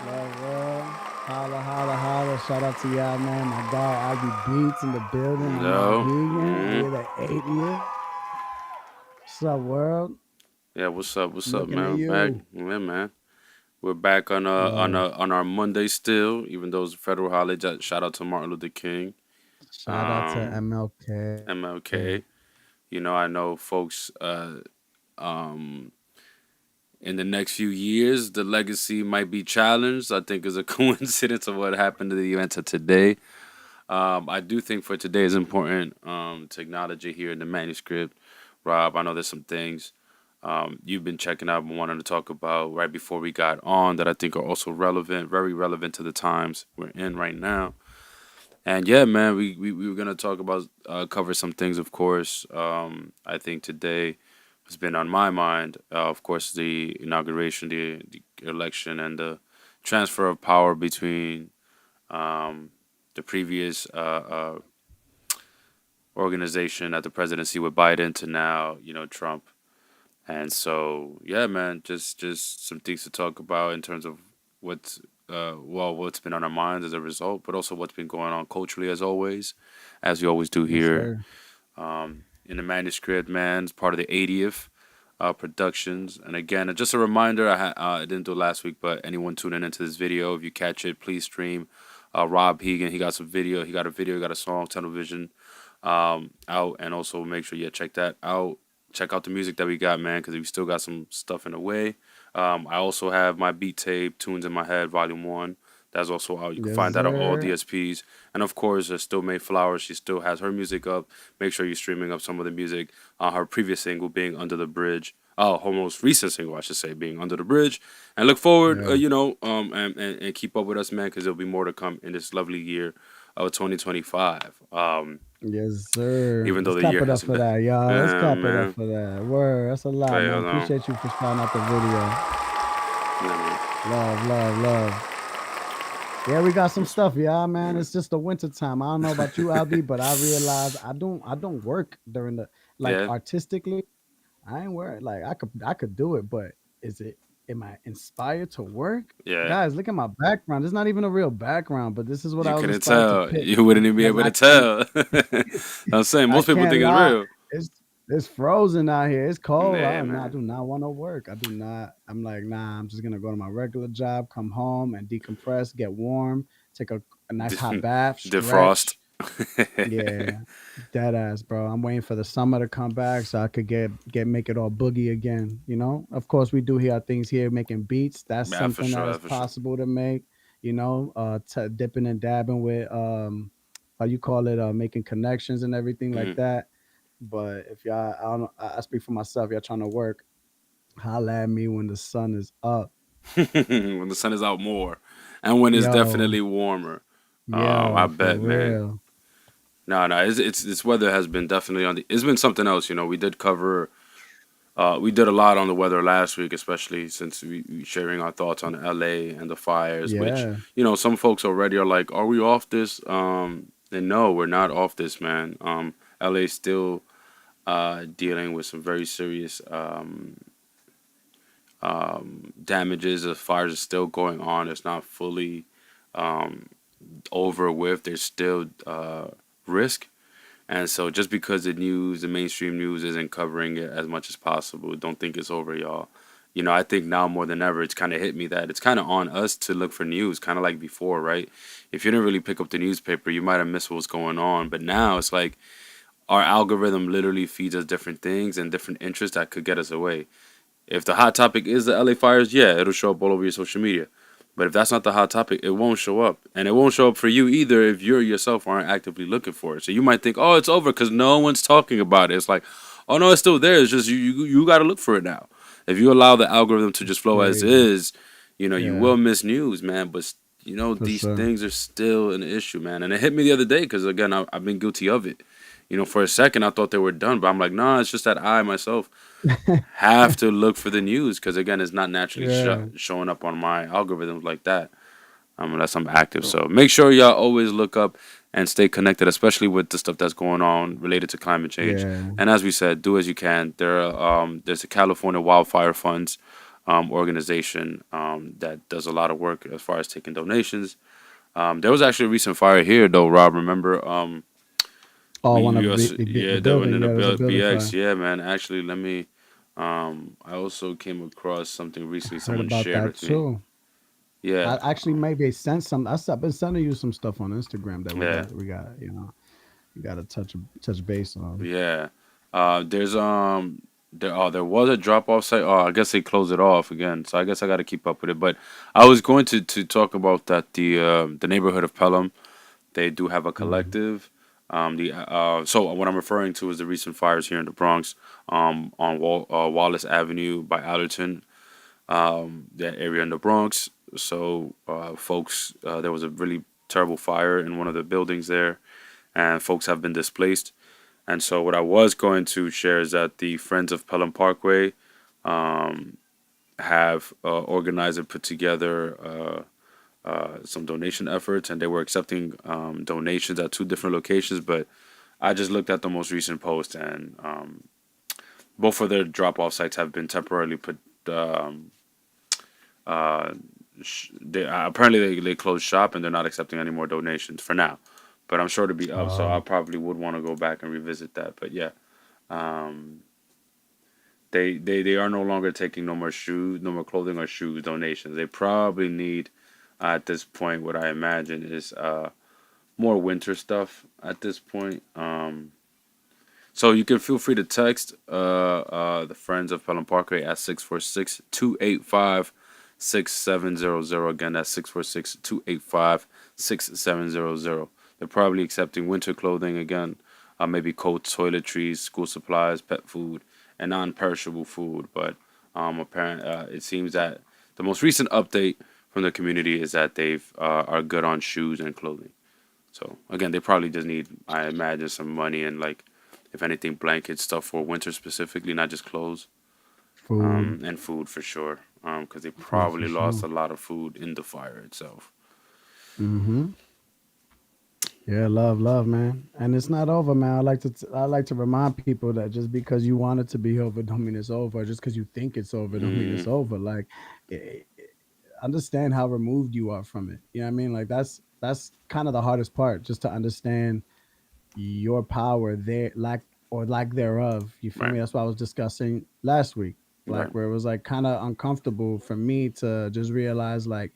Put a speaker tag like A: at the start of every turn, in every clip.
A: Love world. Holla, holla, holla. Shout out to y'all, man. My guy, ALBYBEATZ in the building. I'm Rob
B: No.
A: Hegan.
B: Mm.
A: We the 80th. What's up, world?
B: Yeah, what's up? What's up,
A: Looking at
B: man? Back.
A: you.
B: Yeah, man. We're back on
A: Love.
B: on our Monday still, even though it's a federal holiday. Shout out to Martin Luther King,
A: Shout out to
B: um,
A: MLK.
B: MLK. I know folks um in the next few years the legacy might be challenged. I think is a coincidence of what happened to the events of today. I do think for today is important to acknowledge it here in the manuscript. Rob, I know there's some things you've been checking out and wanting to talk about right before we got on that I think are also relevant, very relevant to the times we're in right now. And yeah, man, we were gonna talk about cover some things, of course. I think today has been on my mind. Of course, the inauguration, the election, and the transfer of power between um, the previous organization at the presidency with Biden to now, Trump. And so, yeah, man, just some things to talk about in terms of what's what's been on our minds as a result, but also what's been going on culturally as always, as we always do
A: Yes,
B: here
A: sir.
B: in the manuscript. Man, it's part of the 80th productions. And again, just a reminder, I didn't do it last week, but anyone tuning into this video, if you catch it, please stream. Rob Hegan, he got some video, he got a video, he got a song, television out, and also make sure you check that out. Check out the music that we got, man, because we still got some stuff in the way. I also have my beat tape, Tunes in My Head, Volume 1. That's also out. You can
A: Yes,
B: find that on all
A: sir.
B: DSPs. And of course, Still Made Flowers. She still has her music up. Make sure you're streaming up some of the music. Her previous single being Under the Bridge. Oh, her most recent single, I should say, being Under the Bridge. And look forward,
A: Yeah.
B: and keep up with us, man, because there'll be more to come in this lovely year of 2025.
A: Yes, sir.
B: Even though
A: Let's
B: the
A: clap
B: year
A: it up
B: hasn't
A: for
B: been.
A: that, y'all. Let's clap it up
B: Man.
A: for that. Word. That's a lot,
B: Hey,
A: man.
B: hold on.
A: Appreciate you for shouting out the video.
B: Yeah, man.
A: Love, love, love. Yeah, we got some stuff, yeah, man. It's just the winter time. I don't know about you, Albie, but I realize I don't work during the like
B: Yeah.
A: artistically. I ain't worried. Like I could do it, but is it am I inspired to work?
B: Yeah.
A: Guys, look at my background. It's not even a real background, but this is what
B: You
A: I was
B: couldn't
A: inspired to
B: tell.
A: pick
B: You wouldn't even be
A: because
B: able
A: I
B: to
A: can't
B: tell. I'm saying
A: I
B: most people
A: can't
B: think it's
A: lie.
B: real.
A: It's it's frozen out here. It's cold.
B: Yeah,
A: I
B: man.
A: do not want to work. I do not. I'm like, nah. I'm just gonna go to my regular job, come home and decompress, get warm, take a nice hot bath,
B: Defrost.
A: stretch. Yeah, dead ass, bro. I'm waiting for the summer to come back so I could get make it all boogie again. Of course, we do hear things here making beats. That's
B: Yeah, for
A: something that
B: sure.
A: is
B: That's for sure.
A: possible to make. Dipping and dabbing with how you call it, making connections and everything like
B: Hmm.
A: that. But if y'all, I don't know, I speak for myself. Y'all trying to work, holla at me when the sun is up.
B: When the sun is out more, and when it's
A: Yo,
B: definitely warmer. I
A: yo, for
B: bet, man.
A: real.
B: No, no, it's this weather has been definitely on the. It's been something else. We did cover. We did a lot on the weather last week, especially since we sharing our thoughts on LA and the fires. Which
A: Yeah,
B: some folks already are like, "Are we off this?" And no, we're not off this, man. LA still dealing with some very serious damages. The fires are still going on. It's not fully um, over with. There's still risk. And so just because the mainstream news isn't covering it as much as possible, don't think it's over, y'all. I think now more than ever, it's kind of hit me that it's kind of on us to look for news, kind of like before, right? If you didn't really pick up the newspaper, you might have missed what was going on. But now it's like our algorithm literally feeds us different things and different interests that could get us away. If the hot topic is the LA fires, yeah, it'll show up all over your social media. But if that's not the hot topic, it won't show up. And it won't show up for you either if you yourself aren't actively looking for it. So you might think, oh, it's over because no one's talking about it. It's like, oh, no, it's still there. It's just you got to look for it now. If you allow the algorithm to
A: it's
B: just flow as
A: crazy.
B: is, you
A: Yeah,
B: will miss news, man. But,
A: for
B: these
A: sure.
B: things are still an issue, man. And it hit me the other day because, again, I've been guilty of it. For a second, I thought they were done. But I'm like, nah, it's just that I myself have to look for the news because again, it's not naturally
A: Yeah.
B: showing up on my algorithms like that unless I'm active. So make sure y'all always look up and stay connected, especially with the stuff that's going on related to climate change.
A: Yeah.
B: And as we said, do as you can. There's a California wildfire funds. organization that does a lot of work as far as taking donations. There was actually a recent fire here, though. Rob, remember?
A: Oh, one
B: We
A: of
B: also,
A: the
B: yeah, there were
A: building.
B: in
A: Yeah,
B: the
A: there's a building
B: BX.
A: fire.
B: Yeah, man. Actually, let me. I also came across something recently.
A: Heard
B: Someone
A: about
B: shared
A: that
B: with me.
A: too.
B: Yeah,
A: I actually maybe sent some. I've been sending you some stuff on Instagram that
B: yeah,
A: we got. You got to touch base on.
B: yeah. There's there was a drop off site. Oh, I guess they closed it off again. So I guess I got to keep up with it. But I was going to talk about that the neighborhood of Pelham. They do have a
A: Mm.
B: collective. The So what I'm referring to is the recent fires here in the Bronx, on Wallace Avenue by Allerton, that area in the Bronx. So folks, there was a really terrible fire in one of the buildings there, and folks have been displaced. And so what I was going to share is that the Friends of Pelham Parkway um, have organized and put together some donation efforts, and they were accepting donations at two different locations. But I just looked at the most recent post, and both of their drop-off sites have been temporarily put. Uh, Apparently, they closed shop and they're not accepting any more donations for now. But I'm sure to be up, so I
A: Oh,
B: probably would want to go back and revisit that. But yeah, um, they are no longer taking no more shoes, no more clothing or shoes donations. They probably need at this point, what I imagine is more winter stuff at this point. So you can feel free to text the Friends of Pelham Parkway at 646-285-6700. Again, that's 646-285-6700. They're probably accepting winter clothing again, maybe coats, toiletries, school supplies, pet food, and non-perishable food. But it seems that the most recent update from the community is that they've are good on shoes and clothing. So again, they probably just need, I imagine, some money and, like, if anything, blanket stuff for winter specifically, not just clothes,
A: food,
B: and food for sure, because they
A: food for
B: probably lost
A: sure.
B: a lot of food in the fire itself.
A: Mm-hmm. Yeah, love, man. And it's not over, man. I like to remind people that just because you want it to be over, don't mean it's over. Just because you think it's over, don't mean it's
B: Mm,
A: over. Like, eh, understand how removed you are from it. You know what I mean? Like that's kind of the hardest part, just to understand your power there, lack or lack thereof. You feel
B: right,
A: me? That's what I was discussing last week.
B: right,
A: Like where it was like kind of uncomfortable for me to just realize like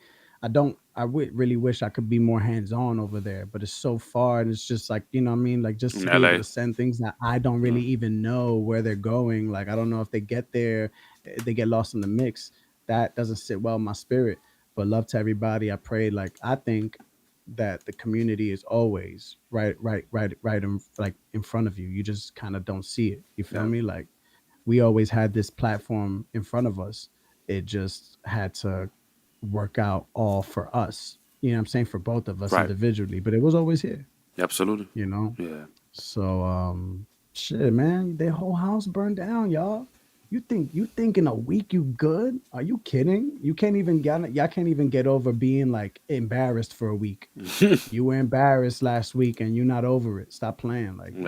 A: really wish I could be more hands on over there, but it's so far and it's just like, you know what I mean? Like just
B: in
A: to be able
B: LA.
A: to send things that I don't
B: Yeah,
A: really even know where they're going. Like I don't know if they get there, they get lost in the mix. That doesn't sit well in my spirit. But love to everybody. I pray like I think that the community is always right in like in front of you. You just kind of don't see it. You feel
B: yeah,
A: me? Like we always had this platform in front of us. It just had to work out all for us. You know what I'm saying? For both of us
B: right,
A: individually, but it was always here,
B: absolutely,
A: you know?
B: yeah.
A: So shit, man, their whole house burned down, y'all. You think in a week you good? Are you kidding? You can't even get y'all can't even get over being like embarrassed for a week. You were embarrassed last week and you're not over it. Stop playing. Like
B: Yeah,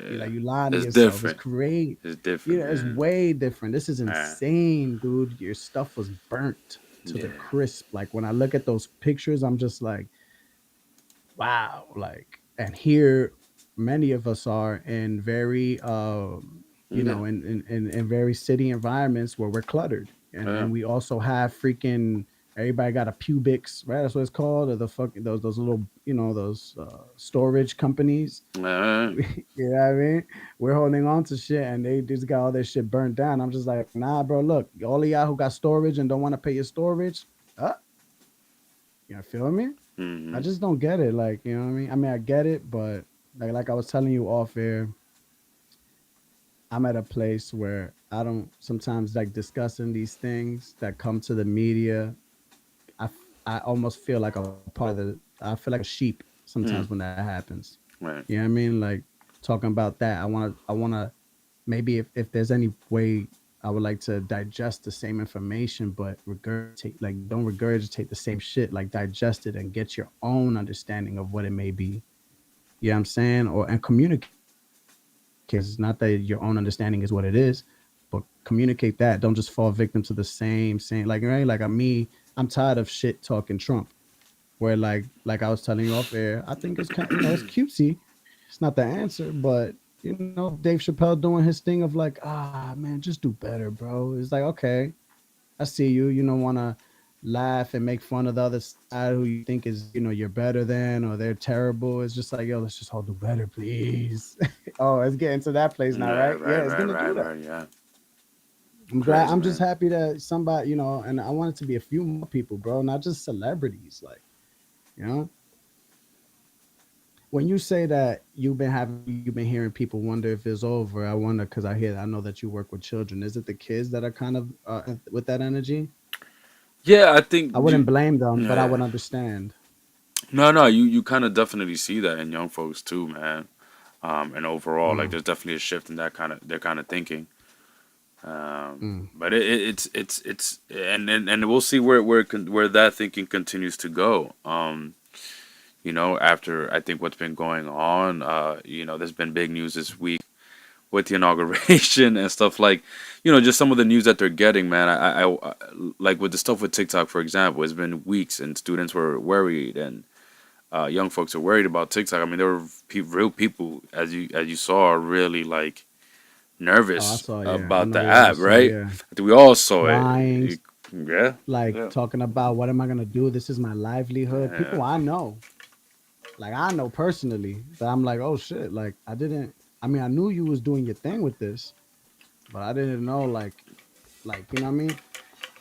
A: you
B: yeah.
A: like you lying to
B: It's
A: yourself. It's
B: different.
A: great.
B: It's different,
A: Yeah, it's
B: man.
A: way different. This is
B: Yeah,
A: insane, dude. Your stuff was burnt to the
B: yeah,
A: crisp. Like when I look at those pictures, I'm just like, wow. Like, and here many of us are in very
B: yeah,
A: in very city environments where we're cluttered.
B: yeah.
A: And we also have freaking everybody got a Pubix, right? That's what it's called, or the fucking those little, those storage companies.
B: Yeah.
A: You know what I mean? We're holding on to shit and they just got all their shit burnt down. I'm just like, nah, bro, look, all of y'all who got storage and don't want to pay your storage, uh, you feel me? I
B: Mm-hmm.
A: just don't get it. Like, you know what I mean? I mean, I get it, but like I was telling you off air, I'm at a place where I don't sometimes like discussing these things that come to the media. I almost feel like a part of I feel like a sheep sometimes
B: Mm,
A: when that happens.
B: right.
A: You know what I mean? Like talking about that, I want to maybe if there's any way I would like to digest the same information, but regurgitate like don't regurgitate the same shit. Like digest it and get your own understanding of what it may be. You know what I'm saying? Or and communicate. It's not that your own understanding is what it is, but communicate that. Don't just fall victim to the same like right. Like me, I'm tired of shit talking Trump. Where like I was telling you off air, I think it's kind, it's cutesy. It's not the answer, but Dave Chappelle doing his thing of like, man, just do better, bro. It's like, okay, I see you. You don't want to laugh and make fun of the other side who you think is, you're better than or they're terrible. It's just like, yo, let's just all do better, please. Oh, it's getting to that place now,
B: Yeah,
A: right?
B: right,
A: Yeah, it's
B: right,
A: gonna
B: right,
A: do that.
B: right. Yeah,
A: I'm glad.
B: crazy
A: I'm just
B: man.
A: happy that somebody, and I want it to be a few more people, bro, not just celebrities. Like, you know, when you say that you've been hearing people wonder if it's over, I wonder because I know that you work with children. Is it the kids that are kind of with that energy?
B: Yeah, I
A: I
B: think
A: wouldn't
B: you.
A: blame them, but I
B: Yeah.
A: would understand.
B: No, no, you kind of definitely see that in young folks too, man. And overall, like
A: Mm,
B: there's definitely a shift in that kind of their kind of thinking.
A: mm.
B: But it's and we'll see where that thinking continues to go. After I think what's been going on, there's been big news this week with the inauguration and stuff like, just some of the news that they're getting, man. I like with the stuff with TikTok, for example, it's been weeks and students were worried and young folks are worried about TikTok. I mean, there were real people, as you saw, are really like
A: Oh, I
B: nervous
A: saw. Yeah, I
B: about
A: know
B: the
A: what you
B: app,
A: saw.
B: right?
A: Yeah,
B: I think we all saw it.
A: crying,
B: Yeah,
A: like
B: yeah,
A: talking about what am I gonna do? This is my livelihood.
B: yeah,
A: People I know, like I know personally, that I'm like, oh shit, like I didn't. I mean, I knew you was doing your thing with this, but I didn't know you know what I mean.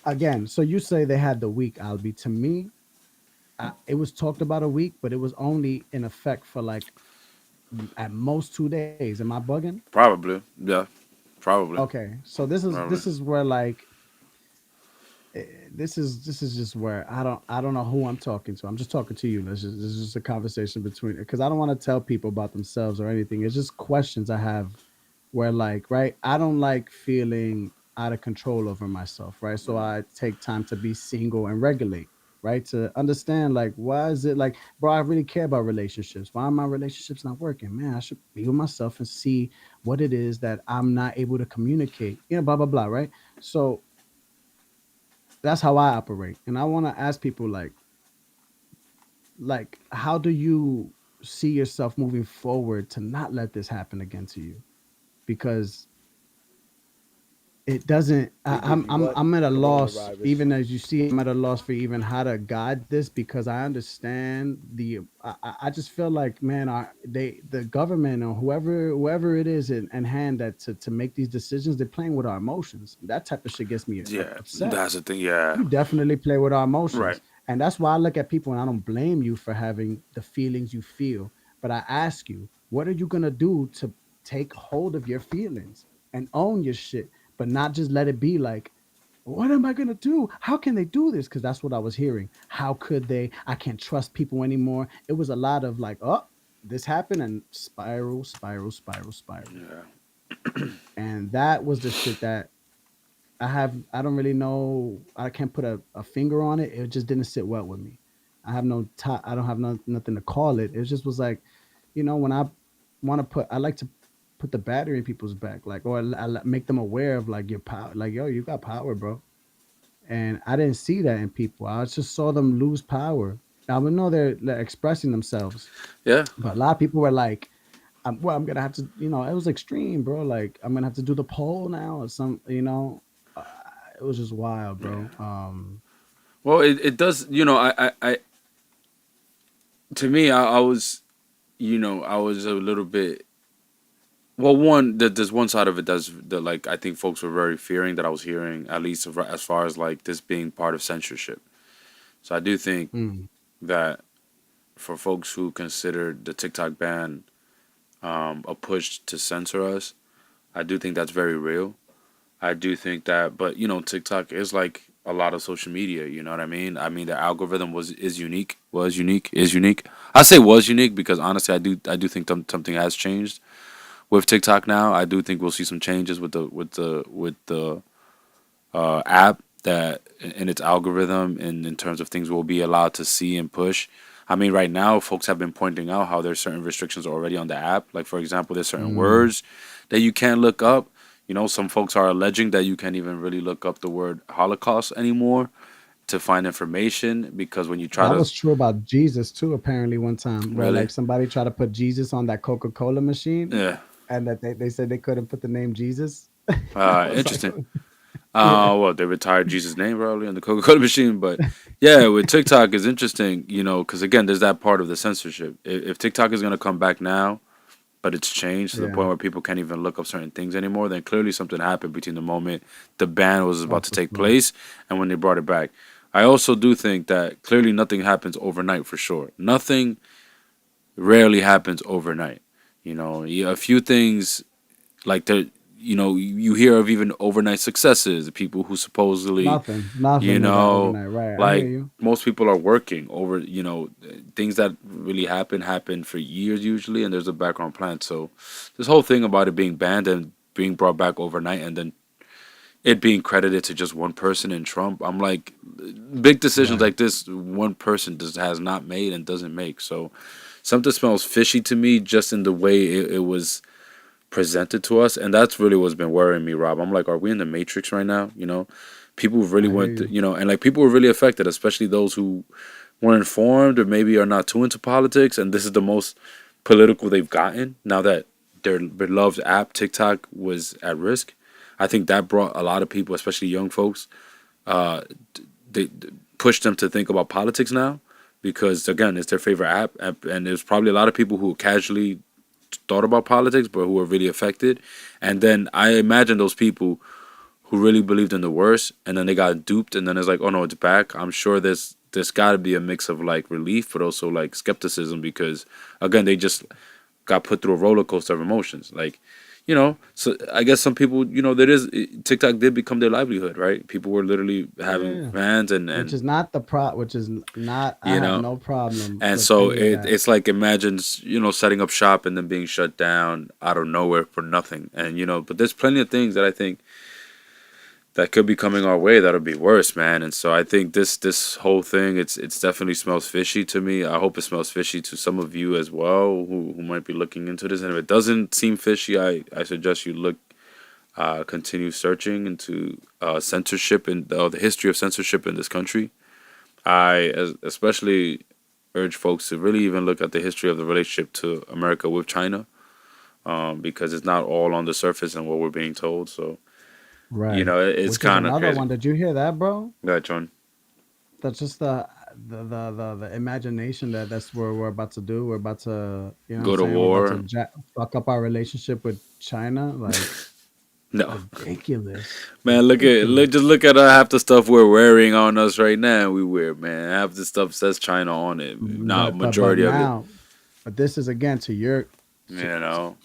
A: Again, so you say they had the week, Albie. To me, it was talked about a week, but it was only in effect for like at most 2 days. Am I bugging?
B: probably, yeah, probably,
A: Okay, so this
B: probably,
A: is where like this is just where I don't know who I'm talking to. I'm just talking to you. This is just a conversation between because I don't want to tell people about themselves or anything. It's just questions I have where like right I don't like feeling out of control over myself, right? So I take time to be single and regulate, right? To understand like why is it like bro, I really care about relationships. Why are my relationships not working? Man, I should be with myself and see what it is that I'm not able to communicate. Blah blah blah, right? So that's how I operate. And I want to ask people like how do you see yourself moving forward to not let this happen again to you? Because it doesn't
C: To give you what?
A: I'm at a loss
C: Coronavirus.
A: even as you see I'm at a loss for even how to guide this because I understand I just feel like man the government or whoever it is in hand that to make these decisions they're playing with our emotions. That type of shit gets me
B: yeah.
A: upset.
B: That's the thing. Yeah,
A: You definitely play with our
B: right.
A: emotions. And that's why I look at people and I don't blame you for having the feelings you feel. But I ask you, what are you going to do to take hold of your feelings and own your shit, but not just let it be like, what am I going to do? How can they do this? Because that's what I was hearing. How could they? I can't trust people anymore. It was a lot of like, oh, this happened and spiral, spiral, spiral, spiral.
B: Yeah,
A: And that was the shit that I don't really know. I can't put a finger on it. It just didn't sit well with me. I don't have nothing to call it. It just was like, when I want to I like to put the battery in people's back, like, or make them aware of like your power, like, yo, you got power, bro. And I didn't see that in people. I just saw them lose power. I would know they're expressing themselves,
B: yeah,
A: but a lot of people were like, I'm gonna have to, it was extreme, bro. Like, I'm gonna have to do the poll now or some, uh, it was just wild, bro.
B: yeah. Well, it does. To me, I was, I was a little bit. Well, there's one side of it that like I think folks were very fearing that I was hearing, at least as far as like this being part of censorship. So I do think
A: Mm,
B: that for folks who consider the TikTok ban a push to censor us, I do think that's very real. I do think that, but TikTok is like a lot of social media. You know what I mean? I mean, the algorithm is unique. I say was unique because honestly, I do think something has changed with TikTok now. I do think we'll see some changes with the app that in its algorithm and in terms of things we'll be allowed to see and push. I mean, right now, folks have been pointing out how there's certain restrictions already on the app. Like, for example, there's certain
A: mm,
B: words that you can't look up. Some folks are alleging that you can't even really look up the word Holocaust anymore to find information because when you try
A: That
B: to
A: was true about Jesus too. Apparently, one time where
B: really,
A: like somebody tried to put Jesus on that Coca-Cola machine,
B: yeah,
A: and that they said they couldn't put the name Jesus. I was like,
B: interesting.
A: yeah,
B: Well, they retired Jesus' name probably on the Coca Cola machine, but yeah, with TikTok is interesting, because again, there's that part of the censorship. If TikTok is gonna come back now, but it's changed to the
A: yeah.
B: point where people can't even look up certain things anymore, then clearly something happened between the moment the ban was
A: Oh,
B: about to
A: for
B: take
A: sure.
B: place and when they brought it back. I also do think that clearly nothing happens overnight for sure. Nothing rarely happens overnight. A few things like you hear of even overnight successes, people who supposedly, you
A: Nothing is that
B: know,
A: overnight, right? I hear
B: like
A: you.
B: most people are working over, things that really happen for years usually, and there's a background plan. So this whole thing about it being banned and being brought back overnight and then it being credited to just one person in Trump, I'm like, big decisions
A: Right.
B: like this, one person just has not made and doesn't make. So something smells fishy to me just in the way it was presented to us, and that's really what's been worrying me, Rob. I'm like, are we in the Matrix right now? People really
A: I hear
B: went,
A: you.
B: and like people were really affected, especially those who weren't informed or maybe are not too into politics. And this is the most political they've gotten now that their beloved app TikTok was at risk. I think that brought a lot of people, especially young folks, uh, they pushed them to think about politics now because again, it's their favorite app, and there's probably a lot of people who casually thought about politics but who were really affected. And then I imagine those people who really believed in the worst and then they got duped and then it's like, oh no, it's back. I'm sure there's got to be a mix of like relief but also like skepticism because again they just got put through a roller coaster of emotions. Like, so I guess some people, there is TikTok did become their livelihood, right? People were literally having
A: Yeah.
B: fans
A: Which
B: and
A: is not the pro. Which is not. I
B: you
A: have
B: know
A: no problem
B: and
A: with
B: so
A: any of that.
B: it's like imagine setting up shop and then being shut down out of nowhere for nothing. And but there's plenty of things that I think that could be coming our way that'll be worse, man. And so I think this whole thing it's definitely smells fishy to me. I hope it smells fishy to some of you as well who might be looking into this. And if it doesn't seem fishy, I suggest you look continue searching into censorship and the history of censorship in this country. Especially urge folks to really even look at the history of the relationship to America with China, because it's not all on the surface and what we're being told. So
A: Right.
B: it's
A: Which is
B: kind of
A: another
B: crazy.
A: one. Did you hear that, bro?
B: Go ahead, John.
A: That's just the imagination that's what we're about to do. We're about to, you know what I'm
B: Go to
A: saying? We're about to
B: war.
A: fuck up our relationship with China. Like
B: No,
A: ridiculous,
B: man.
A: ridiculous.
B: Just look at half the stuff we're wearing on us right now. We wear, man. Half the stuff says China on it. Not
A: But
B: majority of it.
A: now, but this is again to your to
B: You know.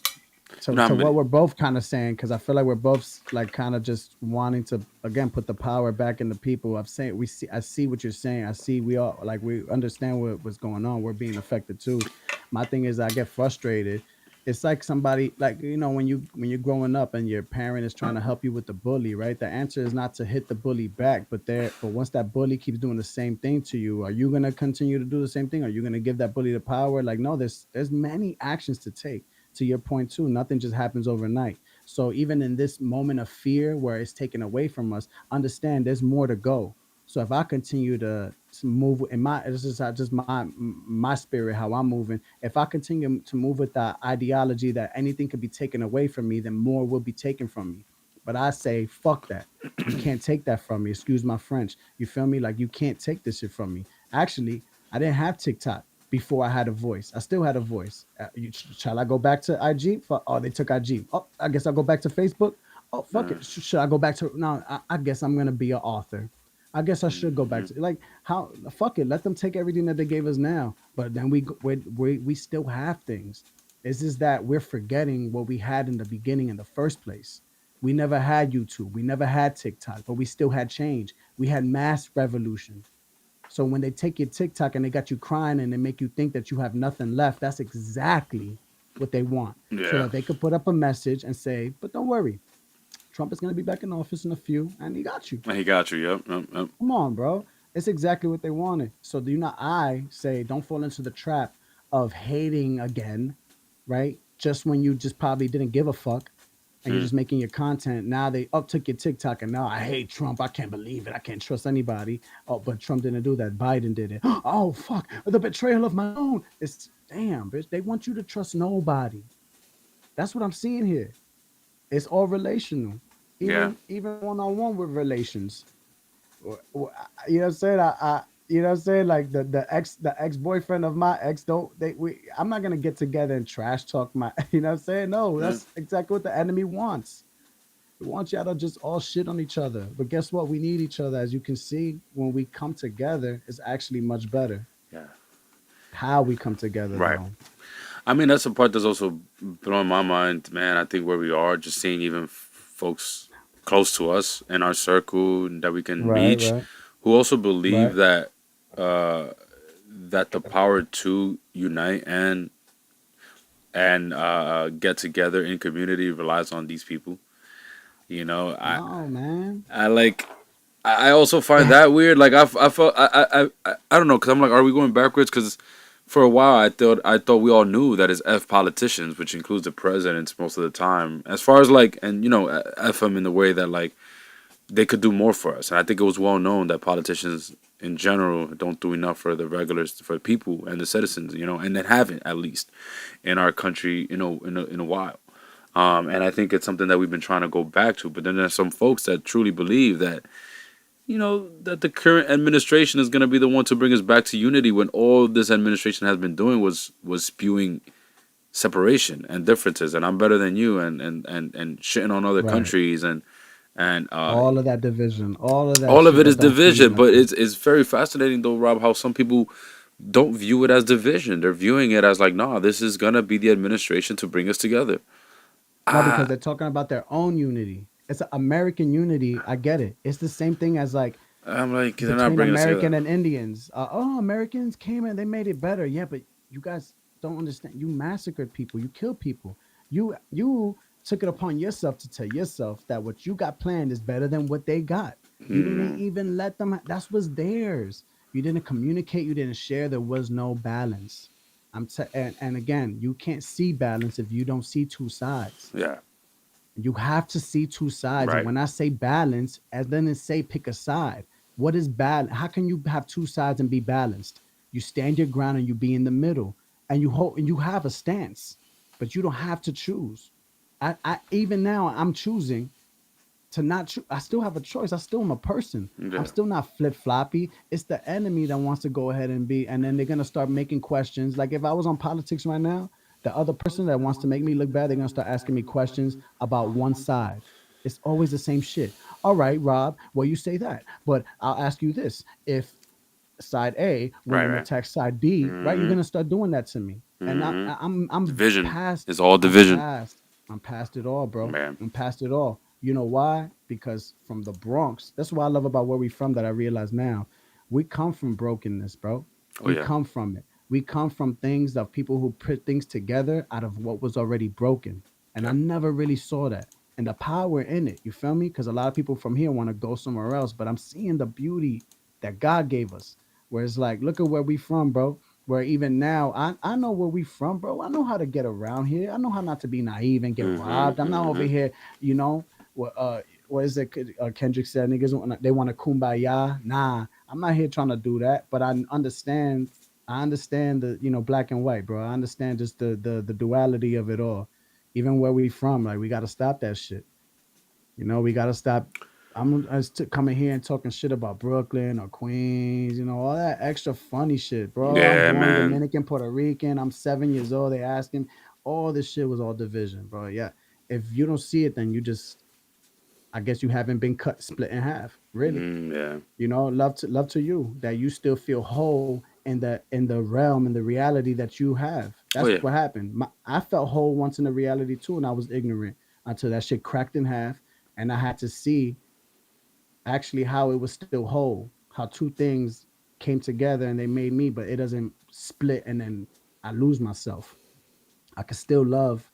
A: to
B: Not
A: what
B: many.
A: we're both kind of saying, because I feel like we're both like kind of just wanting to again put the power back in the people. I'm saying we see, I see what you're saying. I see we all like we understand what's going on. We're being affected too. My thing is I get frustrated. It's like somebody like when you're growing up and your parent is trying to help you with the bully, right? The answer is not to hit the bully back, but once that bully keeps doing the same thing to you, are you gonna continue to do the same thing? Are you gonna give that bully the power? Like no, there's many actions to take. To your point too, nothing just happens overnight. So even in this moment of fear where it's taken away from us, understand there's more to go. So if I continue to move in my, this is just my spirit, how I'm moving. If I continue to move with that ideology that anything could be taken away from me, then more will be taken from me. But I say, fuck that. You can't take that from me. Excuse my French. You feel me? Like you can't take this shit from me. Actually, I didn't have TikTok before I had a voice. I still had a voice. Shall I go back to IG? Oh, they took IG. Oh, I guess I'll go back to Facebook. Oh, fuck it. Should I go back to no? I guess I'm gonna be an author. I guess I should go back to like how fuck it. Let them take everything that they gave us now, but then we still have things. It's just that we're forgetting what we had in the beginning in the first place. We never had YouTube. We never had TikTok, but we still had change. We had mass revolution. So when they take your TikTok and they got you crying and they make you think that you have nothing left, that's exactly what they want. So
B: Yeah.
A: that they could put up a message and say, but don't worry, Trump is going to be back in office in a few and he got you.
B: He got you. Yep. Yep. Yep.
A: Come on, bro. It's exactly what they wanted. So do not I say don't fall into the trap of hating again, right? Just when you just probably didn't give a fuck. and you're just making your content. Now they uptook your TikTok, and now I hate Trump. I can't believe it. I can't trust anybody. Oh, but Trump didn't do that. Biden did it. Oh fuck, the betrayal of my own. It's damn, bitch. They want you to trust nobody. That's what I'm seeing here. It's all relational,
B: Yeah.
A: even one on one with relations. You know what I'm saying? You know what I'm saying? Like the ex boyfriend of my ex don't they we I'm not gonna get together and trash talk my you know what I'm saying? No,
B: Yeah.
A: that's exactly what the enemy wants. We want y'all to just all shit on each other. But guess what? We need each other. As you can see, when we come together, it's actually much better.
B: Yeah.
A: How we come together
B: Right.
A: though.
B: I mean, that's the part that's also blowing my mind, man. I think where we are, just seeing even folks close to us in our circle that we can
A: Right,
B: reach,
A: right,
B: who also believe
A: right.
B: that uh, that the power to unite and get together in community relies on these people. You know,
A: No, man.
B: I like. I also find that weird. Like I felt I don't know because I'm like, are we going backwards? Because for a while I thought we all knew that it's F politicians, which includes the presidents most of the time. As far as like, and you know, F them in the way that like they could do more for us. And I think it was well known that politicians in general don't do enough for the regulars, for the people and the citizens, you know, and that haven't at least in our country, you know, in a while. And I think it's something that we've been trying to go back to. But then there's some folks that truly believe that, you know, that the current administration is going to be the one to bring us back to unity when all this administration has been doing was spewing separation and differences and I'm better than you and shitting on other
A: Right.
B: countries and
A: All of that division, all of that
B: all of
A: shit
B: it
A: that
B: is
A: don't feed
B: division. But
A: nothing.
B: it's very fascinating though, Rob, how some people don't view it as division. They're viewing it as like, nah, this is gonna be the administration to bring us together.
A: No, because
B: Ah,
A: they're talking about their own unity. It's a American unity. I get it. It's the same thing as like
B: I'm like, they're not
A: between
B: bringing us together.
A: American and Indians. Oh, Americans came and they made it better. Yeah, but you guys don't understand. You massacred people. You killed people. You took it upon yourself to tell yourself that what you got planned is better than what they got. You didn't
B: Hmm.
A: even let them. That's what's theirs. You didn't communicate. You didn't share. There was no balance. And again, you can't see balance if you don't see two sides.
B: Yeah.
A: You have to see two sides. And
B: Right.
A: when I say balance, as then it say pick a side. What is bad? How can you have two sides and be balanced? You stand your ground and you be in the middle, and you hold and you have a stance, but you don't have to choose. I even now I'm choosing to not I still have a choice. I still am a person. I'm
B: Yeah.
A: still not flip floppy. It's the enemy that wants to go ahead and be, and then they're gonna start making questions. Like if I was on politics right now, the other person that wants to make me look bad, they're gonna start asking me questions about one side. It's always the same shit. All right, Rob, well you say that, but I'll ask you this: if side A went
B: Right.
A: and
B: Right.
A: attacked side B, right? You're
B: Hmm.
A: gonna start doing that to me, and
B: Hmm.
A: I'm
B: Division.
A: past.
B: It's all
A: I'm
B: division.
A: past. I'm past it all, bro.
B: Man.
A: I'm past it all. You know why? Because from the Bronx, that's what I love about where we from. That I realize now, we come from brokenness, bro.
B: Oh
A: We
B: yeah.
A: come from it. We come from things of people who put things together out of what was already broken, and I
B: Yeah.
A: never really saw that and the power in it. You feel me? Because a lot of people from here want to go somewhere else, but I'm seeing the beauty that God gave us. Where it's like, look at where we from, bro. Where even now, I know where we from, bro. I know how to get around here. I know how not to be naive and get
B: Hmm.
A: robbed. I'm not over
B: Hmm.
A: here, you know. What is it? Kendrick said, "Niggas they want to kumbaya." Nah, I'm not here trying to do that. But I understand. I understand the black and white, bro. I understand just the duality of it all. Even where we from, like we got to stop that shit. We got to stop. I'm coming here and talking shit about Brooklyn or Queens, all that extra funny shit, bro. I'm
B: Yeah,
A: born
B: man.
A: Dominican, Puerto Rican. I'm 7 years old. They asking, all this shit was all division, bro. Yeah. If you don't see it, then you just, I guess you haven't been split in half, really.
B: Yeah.
A: Love to you that you still feel whole in the realm and the reality that you have.
B: Oh
A: That's
B: yeah.
A: what happened. I felt whole once in the reality too, and I was ignorant until that shit cracked in half, and I had to see actually how it was still whole, how two things came together and they made me, but it doesn't split and then I lose myself. I can still love,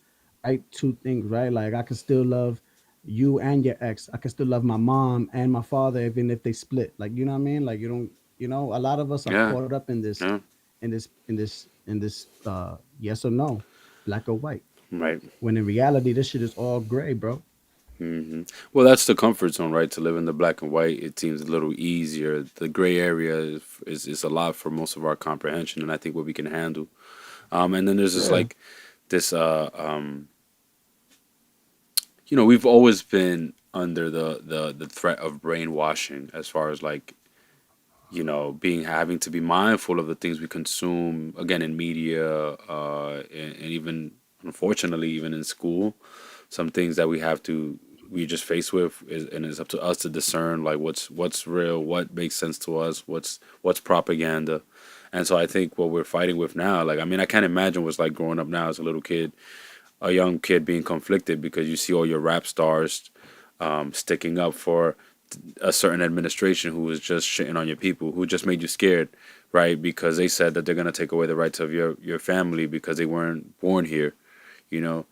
A: right? Two things, right? Like I can still love you and your ex. I can still love my mom and my father, even if they split. Like, you know what I mean? Like you don't, a lot of us are
B: Yeah.
A: caught up in this,
B: Yeah.
A: yes or no, black or white.
B: Right.
A: When in reality, this shit is all gray, bro.
B: Well, that's the comfort zone, right? To live in the black and white, it seems a little easier. The gray area is a lot for most of our comprehension, and I think what we can handle. And then there's this
A: Yeah.
B: like this we've always been under the threat of brainwashing as far as like being having to be mindful of the things we consume again in media, and even unfortunately even in school, some things that we just face with and it's up to us to discern like what's real, what makes sense to us, what's propaganda. And so I think what we're fighting with now, like, I mean, I can't imagine what's like growing up now as a little kid, a young kid being conflicted because you see all your rap stars sticking up for a certain administration who was just shitting on your people, who just made you scared, right? Because they said that they're gonna take away the rights of your family because they weren't born here. You know,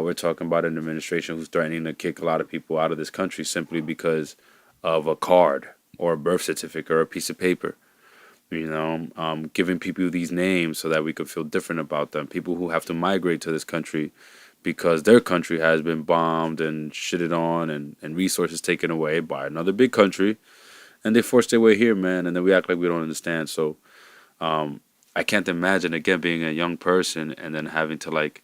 B: we're talking about an administration who's threatening to kick a lot of people out of this country simply because of a card or a birth certificate or a piece of paper. Giving people these names so that we could feel different about them. People who have to migrate to this country because their country has been bombed and shitted on and resources taken away by another big country, and they forced their way here, man, and then we act like we don't understand. So I can't imagine again being a young person and then having to like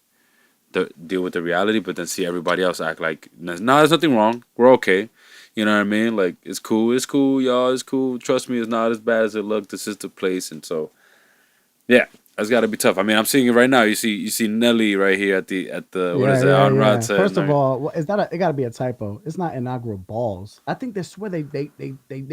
B: deal with the reality, but then see everybody else act like, no, there's nothing wrong, we're okay. You know what I mean? Like, it's cool, y'all, it's cool. Trust me, it's not as bad as it looked. This is the place, and so yeah, that's got to be tough. I mean, I'm seeing it right now. You see Nelly right here at the what
A: Yeah,
B: is it,
A: yeah,
B: on
A: yeah.
B: Rata,
A: First
B: and
A: of all, is that it got to be a typo. It's not inaugural balls. I think they swear they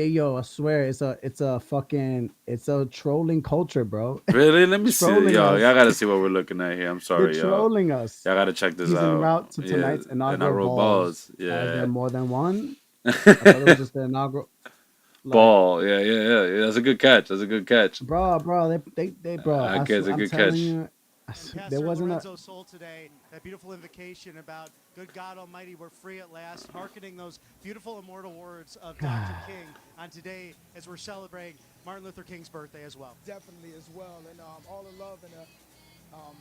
A: yo, I swear it's a fucking it's a trolling culture, bro.
B: really, let me see,
A: Trolling
B: y'all.
A: us.
B: Y'all got to see what we're looking at here. I'm
A: They're
B: sorry, y'all.
A: trolling us.
B: Y'all got to check this
A: He's en
B: out.
A: route to
B: Yeah,
A: tonight's inaugural
B: inaugural
A: balls.
B: balls.
A: Is there
B: Yeah,
A: more than one? I thought it was just the inaugural. Like,
B: ball. Yeah, yeah, yeah, yeah. That's a good catch. That's a good catch.
A: bro, bro.
B: I guess a
A: I'm
B: good
A: telling
B: catch.
A: you,
C: And
A: there
C: Pastor
A: wasn't a.
C: Lorenzo Sol today, that beautiful invocation about good God Almighty, we're free at last, hearkening those beautiful immortal words of Dr. King on today as we're celebrating Martin Luther King's birthday as well.
D: Definitely as well. And all the love and um,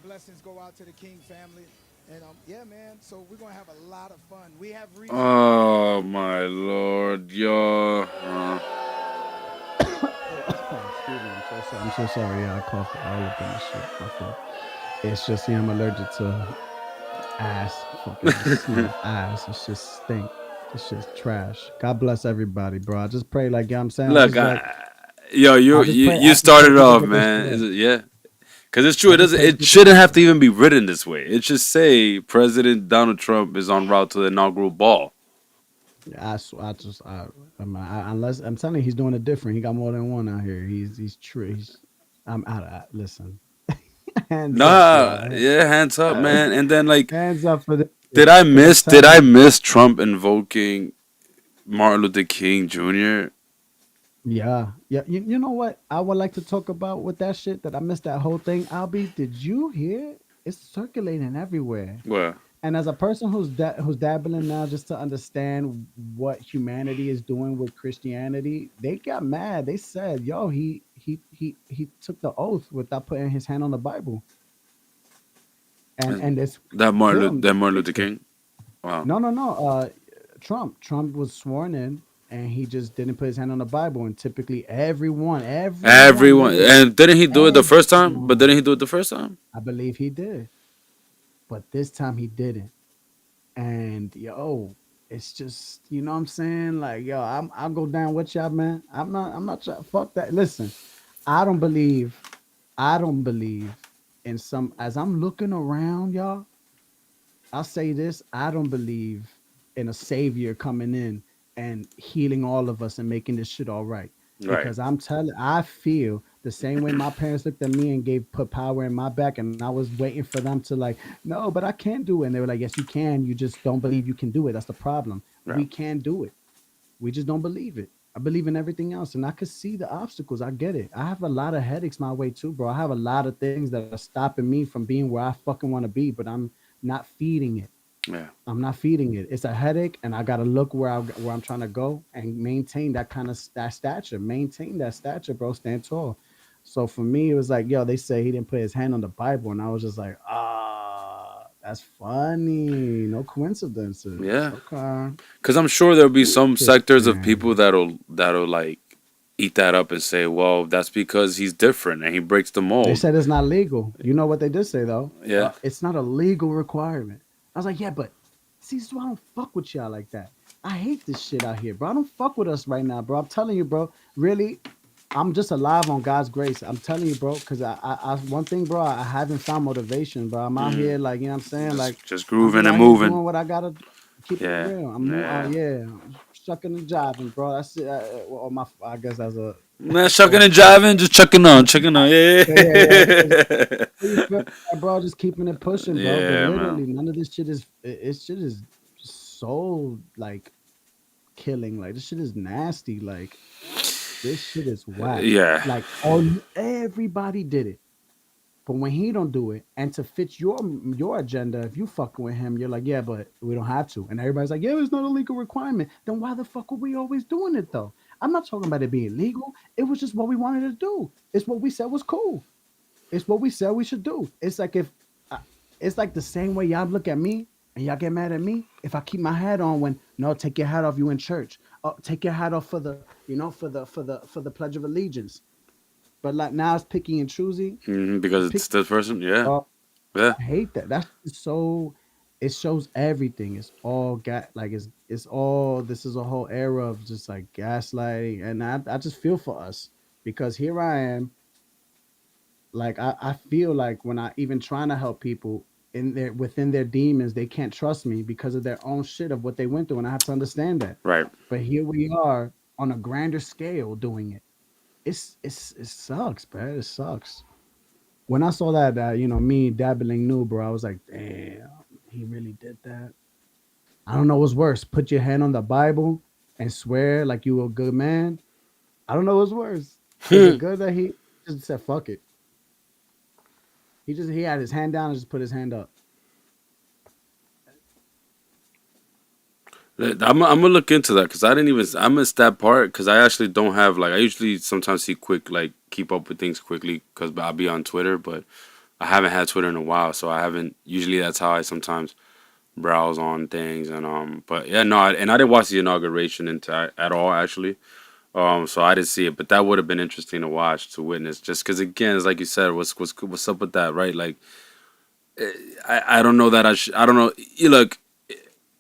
D: blessings go out to the King family. And yeah, man. So we're gonna have a lot of fun. We have reason.
B: Oh my lord, y'all.
A: Excuse me. I'm so sorry. I'm so sorry. Yeah, I coughed all up in the shit. My fault. It's just yeah, I'm allergic to ass. Fucking just smell ass. It's just stink. This shit's trash. God bless everybody, bro. I just pray like yeah, I'm saying. I
B: Look,
A: just like
B: yo, you
A: I just
B: you
A: pray.
B: you
A: I just pray
B: started
A: people
B: off,
A: get their
B: man.
A: shit.
B: Yeah, because it's true.
A: I
B: It
A: just
B: doesn't.
A: pray
B: It
A: people
B: shouldn't
A: get
B: have
A: their.
B: to even be written this way. It should say President Donald Trump is en route to the inaugural ball.
A: I just unless I'm telling you, he's doing it different. He got more than one out here. He's true. I'm out. Listen, hands up,
B: Nah,
A: y'all.
B: yeah, hands up, man. And then like,
A: Hands up for this
B: did
A: shit.
B: I
A: Because I'm
B: miss? Did
A: telling
B: I
A: you,
B: miss Trump invoking Martin Luther King Jr.?
A: yeah, yeah. You know what I would like to talk about with that shit that I missed that whole thing. Albie, did you hear? It's circulating everywhere.
B: Well,
A: And as a person who's dabbling now just to understand what humanity is doing with Christianity, they got mad. They said, "Yo, he took the oath without putting his hand on the Bible." And it's filmed.
B: That Martin Luther
A: It's
B: King. Wow.
A: no, no, no. Trump was sworn in, and he just didn't put his hand on the Bible. And typically, everyone
B: Everyone,
A: literally
B: and didn't he do it the first time? But
A: everyone,
B: didn't he do it the first time?
A: I believe he did, but this time he didn't. And yo, it's just you know what I'm saying. Like yo, I'll go down with y'all, man. I'm not trying. Fuck that. Listen, I don't believe. I don't believe in some. As I'm looking around, y'all. I'll say this: I don't believe in a savior coming in and healing all of us and making this shit all right.
B: Right,
A: Because I feel the same way my parents looked at me and put power in my back, and I was waiting for them to like, no, but I can't do it. And they were like, yes, you can. You just don't believe you can do it. That's the problem.
B: right,
A: We can do it. We just don't believe it. I believe in everything else, and I could see the obstacles. I get it. I have a lot of headaches my way too, bro. I have a lot of things that are stopping me from being where I fucking want to be, but I'm not feeding it.
B: yeah,
A: I'm not feeding it. It's a headache, and I gotta look where I'm trying to go and maintain that kind of that stature. Maintain that stature, bro. Stand tall. So for me, it was like, yo, they say he didn't put his hand on the Bible, and I was just like, ah. That's funny. No coincidences.
B: Yeah,
A: Okay.
B: because I'm sure there'll be some sectors of people
A: Interesting.
B: that'll like eat that up and say, well, that's because he's different and he breaks the
A: They
B: mold.
A: said it's not legal. You know what they did say though?
B: Yeah,
A: It's not a legal requirement. I was like, yeah, but see, this is why I don't fuck with y'all like that. I hate this shit out here, bro. I don't fuck with us right now, bro. I'm telling you, bro. Really, I'm just alive on God's grace. I'm telling you, bro. Because one thing, bro, I haven't found motivation, bro. I'm out here, like, you know what I'm saying? Like,
B: just
A: I'm
B: grooving
A: just
B: and
A: out here
B: moving.
A: doing what I gotta keep it
B: Yeah,
A: real.
B: yeah.
A: Yeah, I'm shucking and jiving, bro. That's it. Well, I guess that's a
B: Man, shucking
A: old
B: and
A: school.
B: jiving, just chucking on, chucking on. Yeah,
A: Yeah. You feel that, bro? Just keeping it pushing, bro. But
B: yeah, man.
A: literally, none of this shit is. It shit is so like killing. Like this shit is nasty. Like this shit is whack.
B: Yeah,
A: Like everybody did it, but when he don't do it, and to fit your agenda, if you fucking with him, you're like, yeah, but we don't have to. And everybody's like, yeah, it's not a legal requirement. Then why the fuck were we always doing it though? I'm not talking about it being legal. It was just what we wanted to do. It's what we said was cool. It's what we said we should do. It's like if I, it's like the same way y'all look at me and y'all get mad at me if I keep my hat on when no, take your hat off. You in church? Oh, take your hat off for the for the Pledge of Allegiance. But like now it's picky and choosy.
B: because
A: Pick.
B: it's this person. Yeah,
A: Oh,
B: yeah,
A: I hate that. That's so. It shows everything. It's all got like it's all. This is a whole era of just like gaslighting, and I just feel for us because here I am like I feel like when I even trying to help people in their within their demons, they can't trust me because of their own shit of what they went through, and I have to understand that.
B: right.
A: But here we are on a grander scale doing it. It sucks, man. It sucks. When I saw that, me dabbling new, bro, I was like, damn, he really did that. I don't know what's worse. Put your hand on the Bible and swear like you a good man. I don't know what's worse. Is it good that he just said fuck it? He had his hand down and just put his hand up.
B: I'm gonna look into that because I didn't even I missed that part because I actually don't have like I usually sometimes see quick like keep up with things quickly because I'll be on Twitter but I haven't had Twitter in a while so I haven't usually that's how I sometimes browse on things and but yeah no and I didn't watch the inauguration into at all actually so I didn't see it but that would have been interesting to watch to witness just because again it's like you said what's up with that right like I don't know that I don't know you look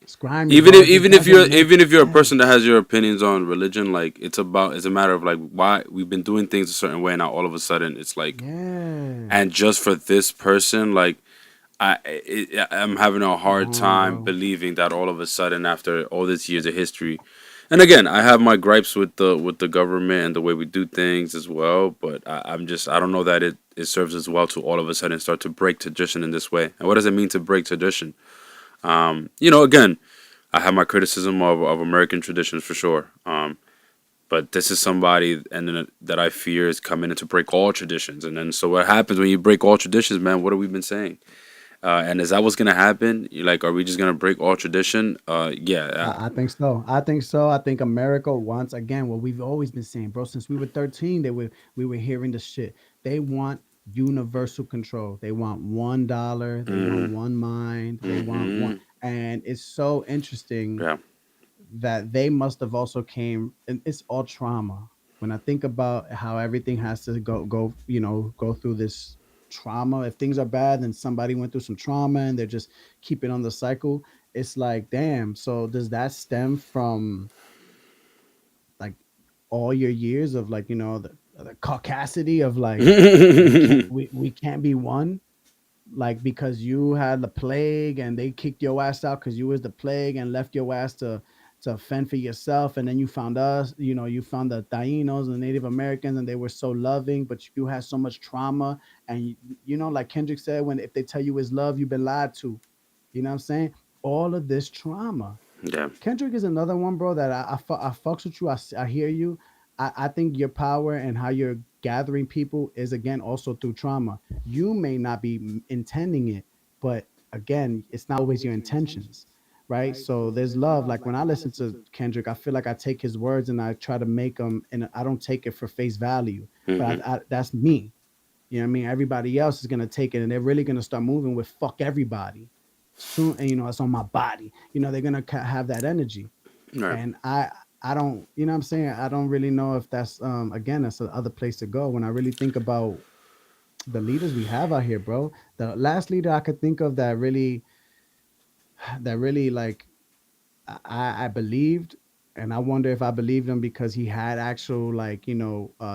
A: It's grimy, bro. It just doesn't make
B: even if you're a person that
A: sense.
B: has your opinions on religion, like it's a matter of like why we've been doing things a certain way, and now all of a sudden it's like,
A: Yeah.
B: and just for this person, like I'm having a
A: Come
B: hard
A: on,
B: time
A: bro.
B: believing that all of a sudden after all these years of history, and again I have my gripes with the government and the way we do things as well, but I'm just I don't know that it serves as well to all of a sudden start to break tradition in this way. And what does it mean to break tradition? Again, I have my criticism of American traditions for sure. But this is somebody and then that I fear is coming in to break all traditions. And then so what happens when you break all traditions, man? What have we been saying? And is that what's gonna happen? You like, are we just gonna break all tradition? Yeah,
A: I think so. I think so. I think America wants again what we've always been saying, bro. Since we were 13, we were hearing the shit. They want universal control. They want $1. They want
B: mm-hmm,
A: one mind. They want one,
B: mm-hmm,
A: and it's so interesting
B: yeah,
A: that they must have also came and it's all trauma. When I think about how everything has to go through this trauma. If things are bad, then somebody went through some trauma and they're just keeping on the cycle. It's like, damn. So does that stem from like all your years of like, the caucasity of like we can't be one? Like because you had the plague and they kicked your ass out because you was the plague and left your ass to fend for yourself, and then you found us, you found the Tainos and the Native Americans, and they were so loving, but you had so much trauma. And like Kendrick said, when if they tell you it's love, you've been lied to. You know what I'm saying? All of this trauma.
B: yeah.
A: Kendrick is another one, bro, that I fucks with you. I hear you. I think your power and how you're gathering people is again also through trauma. You may not be intending it, but again, it's not always your intentions, right? So there's love. Like when I listen to Kendrick, I feel like I take his words and I try to make them, and I don't take it for face value.
B: Mm-hmm.
A: But that's me. You know what I mean? Everybody else is gonna take it, and they're really gonna start moving with fuck everybody. soon, and it's on my body. They're gonna have that energy,
B: Right.
A: and I don't, what I'm saying, I don't really know if that's again, that's the other place to go when I really think about the leaders we have out here, bro. The last leader I could think of that really like I believed, and I wonder if I believed him because he had actual, like,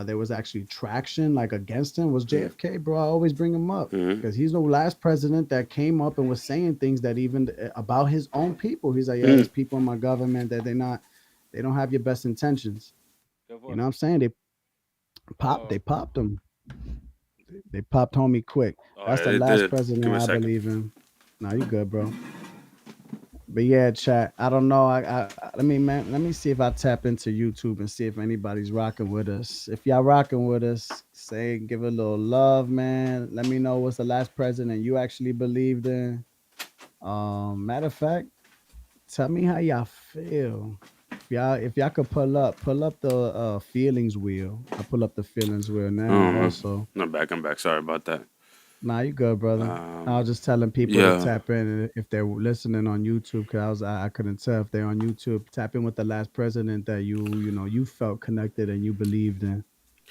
A: there was actually traction like against him, was
B: Mm-hmm.
A: JFK, bro. I always bring him up
B: Mm-hmm.
A: because he's the last president that came up and was saying things that even about his own people. He's like, yeah,
B: Mm-hmm.
A: there's people in my government that they don't have your best intentions.
B: ¿Qué
A: You
B: fue?
A: know what I'm saying? They
B: Oh,
A: popped him. They popped homie quick.
B: oh
A: That's
B: yeah,
A: the
B: they
A: last
B: did. Give
A: president
B: me a
A: I
B: second.
A: believe in. No, you good, bro. But yeah, chat. I don't know. Let me see if I tap into YouTube and see if anybody's rocking with us. If y'all rocking with us, say give a little love, man. Let me know what's the last president you actually believed in. Matter of fact, tell me how y'all feel. If y'all could pull up the feelings wheel. I pull up the feelings wheel now
B: Um,
A: also.
B: I'm back. I'm back. Sorry about that.
A: Nah, you good, brother. I was
B: Um,
A: just telling people to
B: yeah,
A: tap in if they're listening on YouTube, because I couldn't tell if they're on YouTube. Tap in with the last president that you felt connected and you believed in.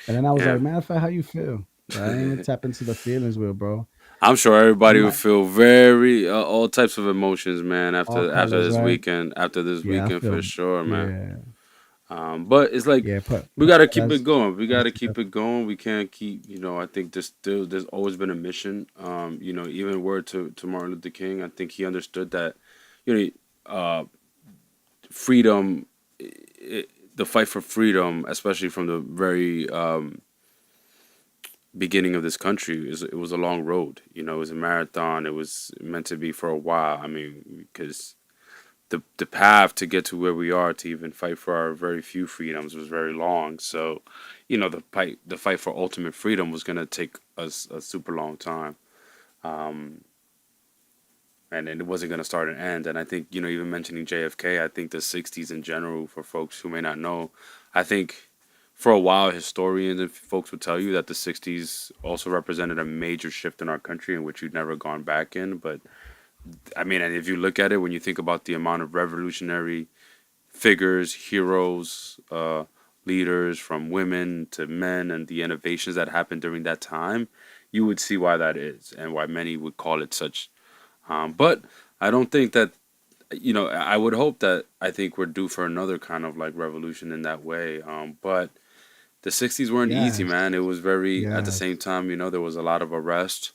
A: And then I was
B: yeah.
A: like, matter of fact, how you feel? But I didn't even tap into the feelings wheel, bro.
B: I'm sure
A: I'm
B: everybody will
A: not
B: feel very all types of emotions, man.
A: all
B: After
A: colors,
B: this
A: right?
B: weekend, after this
A: Yeah, I
B: weekend for
A: feel.
B: sure, man.
A: Yeah,
B: But it's like
A: yeah.
B: we
A: Put
B: gotta
A: that
B: keep it going. We
A: as
B: gotta keep
A: together.
B: it going. We can't keep, I think there's always been a mission. Even word to Martin Luther King. I think he understood that, you know, uh, freedom, the fight for freedom, especially from the very beginning of this country, it was a long road. It was a marathon. It was meant to be for a while. I mean, because the path to get to where we are to even fight for our very few freedoms was very long. So, the fight for ultimate freedom was gonna take us a super long time. Um, and it wasn't gonna start and end. And I think, even mentioning JFK, I think the '60s in general, for folks who may not know, I think for a while historians and folks would tell you that the '60s also represented a major shift in our country in which we've never gone back in. But I mean, and if you look at it, when you think about the amount of revolutionary figures, heroes, leaders, from women to men, and the innovations that happened during that time, you would see why that is and why many would call it such. But I don't think that, I would hope that I think we're due for another kind of like revolution in that way. But the '60s weren't easy,
A: Yes,
B: man. It was very, at the
A: yes.
B: same time, there was a lot of arrest.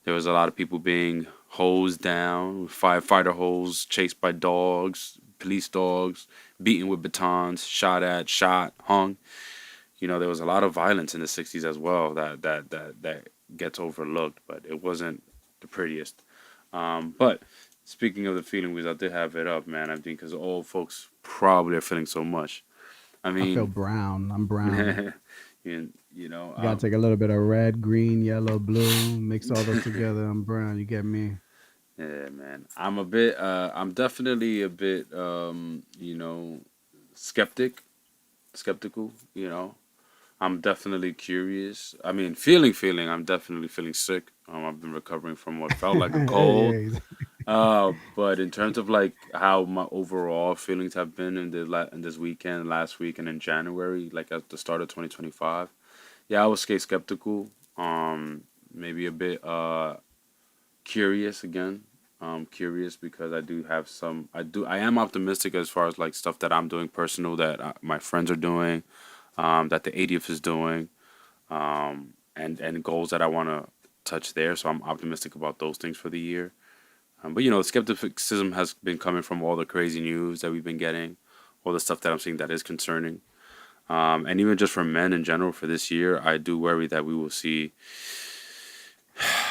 B: There was a lot of people being hosed down, firefighter hose, chased by dogs, police dogs, beaten with batons, shot at, shot, hung. There was a lot of violence in the '60s as well that gets overlooked, but it wasn't the prettiest. But speaking of the feeling wheels, I did have it up, man. I think because old folks probably are feeling so much. I
A: I feel
B: mean,
A: brown. I'm brown.
B: you, you know,
A: You gotta take a little bit of red, green, yellow, blue, mix all those together. I'm brown. You get me?
B: yeah, man. I'm definitely a bit, skeptic, skeptical, I'm definitely curious. I mean, feeling, I'm definitely feeling sick. I've been recovering from what felt like a cold.
A: Yeah,
B: But in terms of like how my overall feelings have been in this weekend, last week, and in January, like at the start of 2025, yeah, I was skeptical. Maybe a bit curious again. Curious because I am optimistic as far as like stuff that I'm doing personal that my friends are doing, that the 80th is doing, and goals that I want to touch there. So I'm optimistic about those things for the year. But skepticism has been coming from all the crazy news that we've been getting, all the stuff that I'm seeing that is concerning, and even just for men in general for this year. I do worry that we will see.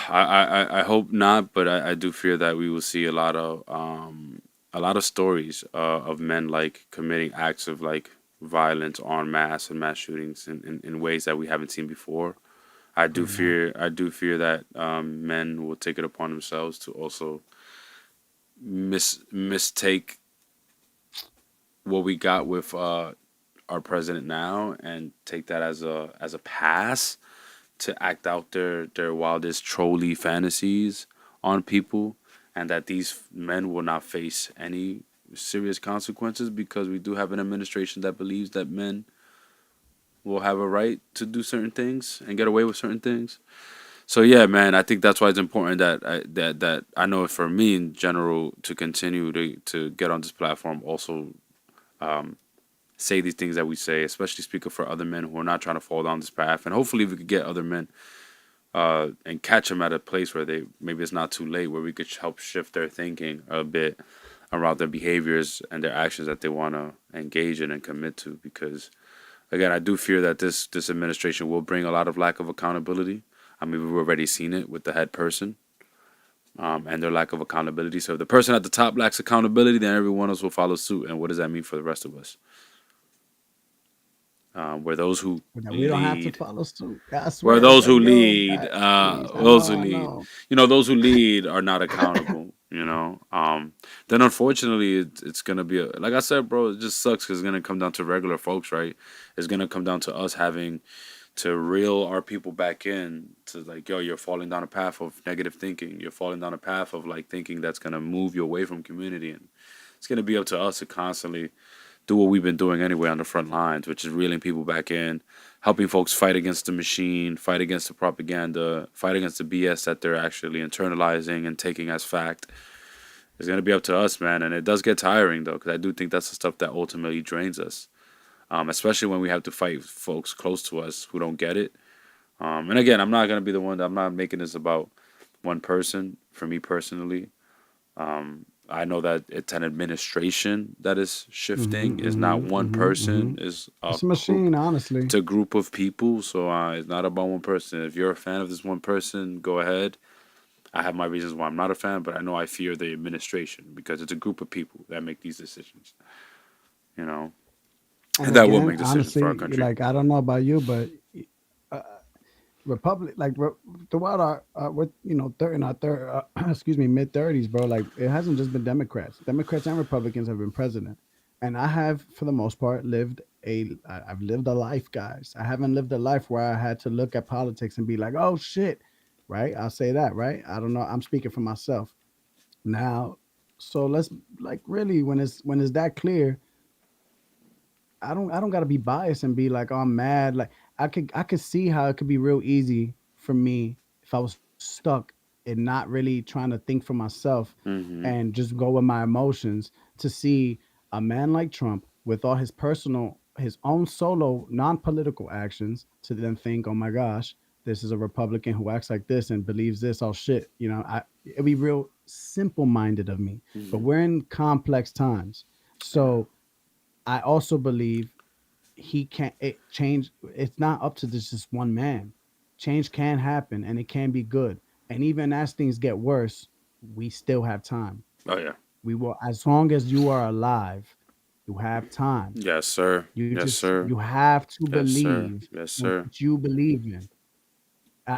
B: I hope not, but I do fear that we will see a lot of stories of men like committing acts of like violence en masse and mass shootings in ways that we haven't seen before.
A: yeah.
B: I do fear that men will take it upon themselves to also mistake what we got with our president now and take that as a pass to act out their wildest trolley fantasies on people and that these men will not face any serious consequences because we do have an administration that believes that men will have a right to do certain things and get away with certain things. So yeah, man, I think that's why it's important that I know for me in general to continue to get on this platform, also um, say these things that we say, especially speaking for other men who are not trying to fall down this path, and hopefully we could get other men and catch them at a place where they maybe it's not too late, where we could help shift their thinking a bit around their behaviors and their actions that they want to engage in and commit to. Because again, I do fear that this administration will bring a lot of lack of accountability. I mean, we've already seen it with the head person and their lack of accountability. So if the person at the top lacks accountability, then everyone else will follow suit. And what does that mean for the rest of us? Where those who
A: That we don't have to
B: lead
A: follow suit. I
B: where
A: swear,
B: those
A: like
B: who
A: yo,
B: lead,
A: God, please. I
B: those
A: know,
B: who
A: I
B: lead,
A: know.
B: those who lead are not accountable. Then unfortunately, it's gonna be like I said, bro. It just sucks because it's gonna come down to regular folks, right? It's gonna come down to us having to reel our people back in to like, yo, you're falling down a path of negative thinking. You're falling down a path of like thinking that's gonna move you away from community, and it's gonna be up to us to constantly do what we've been doing anyway on the front lines, which is reeling people back in, helping folks fight against the machine, fight against the propaganda, fight against the BS that they're actually internalizing and taking as fact. It's going to be up to us, man. And it does get tiring, though, because I do think that's the stuff that ultimately drains us, especially when we have to fight folks close to us who don't get it. And again, I'm not going to be the one, I'm not making this about one person. For me personally, I know that it's an administration that is shifting. It's not one person. It's a
A: It's a
B: group.
A: machine, honestly.
B: It's a group of people. So it's not about one person. If you're a fan of this one person, go ahead. I have my reasons why I'm not a fan, but I know I fear the administration because it's a group of people that make these decisions. You know,
A: And
B: and that will
A: again,
B: make decisions for our
A: honestly,
B: country.
A: like I don't know about you, but uh, Republic, like throughout with in our third, excuse me, mid 30s, bro. Like it hasn't just been Democrats and Republicans have been president, and I have, for the most part, I've lived a life, guys. I haven't lived a life where I had to look at politics and be like, oh shit, right? I'll say that, right? I don't know. I'm speaking for myself now. So let's, like, really, when it's that clear, I don't gotta be biased and be like, oh, I'm mad. Like I could see how it could be real easy for me if I was stuck and not really trying to think for myself
B: Hmm.
A: and just go with my emotions, to see a man like Trump with all his own solo non-political actions, to then think, oh my gosh, this is a Republican who acts like this and believes this. Oh shit, it'd be real simple minded of me. But
B: Hmm.
A: we're in complex times,
B: Yeah.
A: so I also believe he can't change. It's not up to this just one man. Change can happen and it can be good. And even as things get worse, we still have time.
B: Oh yeah.
A: We will, as long as you are alive, you have time.
B: Yes, sir. Yes,
A: You
B: sir.
A: have to
B: Yes, sir.
A: believe
B: Yes,
A: what
B: sir.
A: you believe in.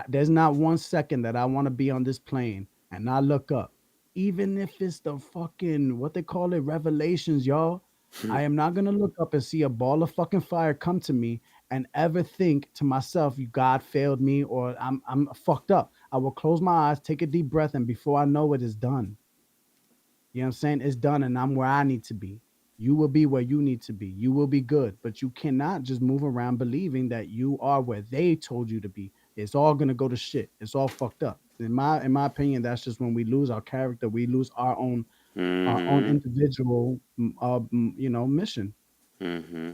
A: There's not 1 second that I want to be on this plane and not look up, even if it's the fucking, what they call it, revelations, y'all. I am not gonna look up and see a ball of fucking fire come to me and ever think to myself, "You God failed me," or I'm fucked up." I will close my eyes, take a deep breath, and before I know it, it's done. You know what I'm saying? It's done, and I'm where I need to be. You will be where you need to be. You will be good, but you cannot just move around believing that you are where they told you to be. It's all gonna go to shit. It's all fucked up. In my opinion, that's just when we lose our character. We lose our own
B: Hmm.
A: individual, mission.
B: Hmm.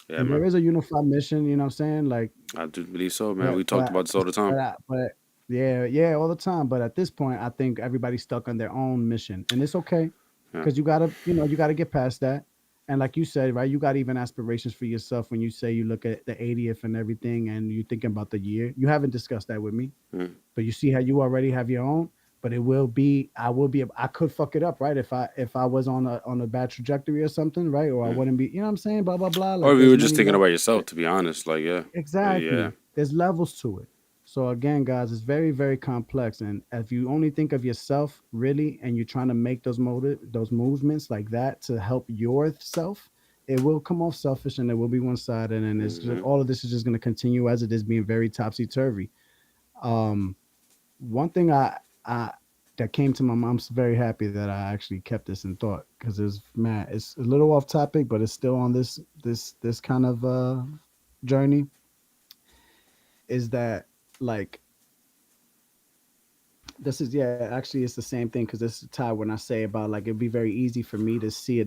B: Yeah,
A: And there
B: man.
A: is a unified mission. You know what I'm saying? Like,
B: I do believe so, man.
A: but
B: We talked
A: but
B: about this all the time.
A: but yeah, yeah, all the time. But at this point, I think everybody's stuck on their own mission, and it's okay,
B: Yeah.
A: because you gotta get past that. And like you said, right, you got even aspirations for yourself when you say you look at the 80th and everything, and you thinking about the year. You haven't discussed that with me,
B: Mm.
A: but you see how you already have your own. But it will be, I could fuck it up, right? If I was on a bad trajectory or something, right? Or I
B: Mm.
A: wouldn't be, you know what I'm saying? Blah blah blah.
B: Or
A: Like
B: if you
A: there's
B: were just
A: many
B: thinking about
A: levels.
B: yourself, to be honest, like yeah, yeah.
A: Exactly. There's levels to it. So again, guys, it's very, very complex. And if you only think of yourself really, and you're trying to make those movements like that to help yourself, it will come off selfish and it will be one sided. And it's just,
B: Hmm.
A: all of this is just going to continue as it is, being very topsy turvy. Um, One thing I that came to my mom. I'm very happy that I actually kept this in thought because it's man, it's a little off topic, but it's still on this kind of journey. Is that like this is yeah actually it's the same thing because this is tied when I say about like it'd be very easy for me to see a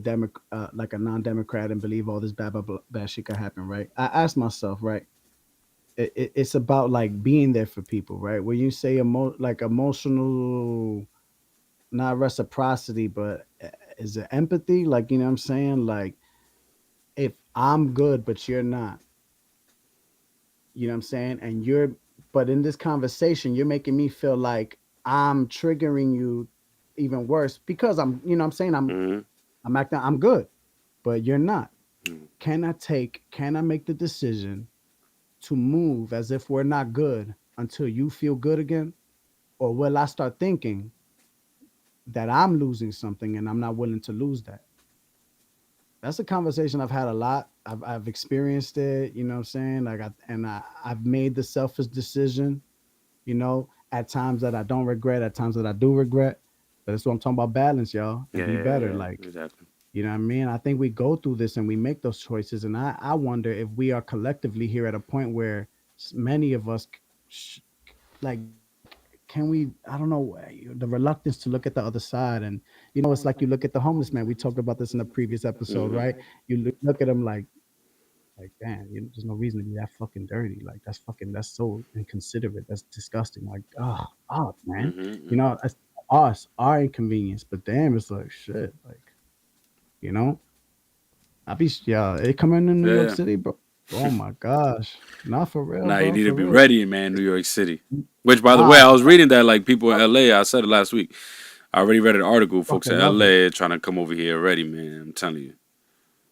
A: like a non-democrat and believe all this bad shit could happen, right? I asked myself, right, it's about like being there for people, right? When you say like emotional, not reciprocity, but is it empathy? Like, you know what I'm saying? Like, if I'm good, but you're not, you know what I'm saying? And but in this conversation, you're making me feel like I'm triggering you even worse because you know what I'm saying?
B: Mm-hmm.
A: I'm acting, I'm good, but you're not. Can I make the decision to move as if we're not good until you feel good again? Or will I start thinking that I'm losing something and I'm not willing to lose that? That's a conversation I've had a lot. I've experienced it, you know what I'm saying? Like I've made the selfish decision, you know, at times that I don't regret, at times that I do regret. But that's what I'm talking about, balance, y'all, and
B: Yeah,
A: be
B: yeah,
A: better.
B: yeah,
A: Like,
B: exactly.
A: you know what I mean? I think we go through this and we make those choices. And I wonder if we are collectively here at a point where many of us, like, can we, I don't know, the reluctance to look at the other side. And, you know, it's like you look at the homeless man. We talked about this in a previous episode,
B: Mm-hmm.
A: right? You look at him like, damn, there's no reason to be that fucking dirty. Like, that's so inconsiderate. That's disgusting. Like, fuck, man.
B: Mm-hmm.
A: You
B: Mm-hmm.
A: know, that's us, our inconvenience. But damn, it's like, shit. Like, you know, yeah, it coming in New York
B: Yeah.
A: City, bro. Oh my gosh. Not for real,
B: Nah, you
A: bro.
B: need to
A: For
B: be
A: real.
B: ready, man. New York City. Which, by the way,
A: Nah,
B: I was reading that like people in LA. I said it last week. I already read an article. Folks in
A: fucking love it.
B: LA trying to come over here already, man. I'm telling you,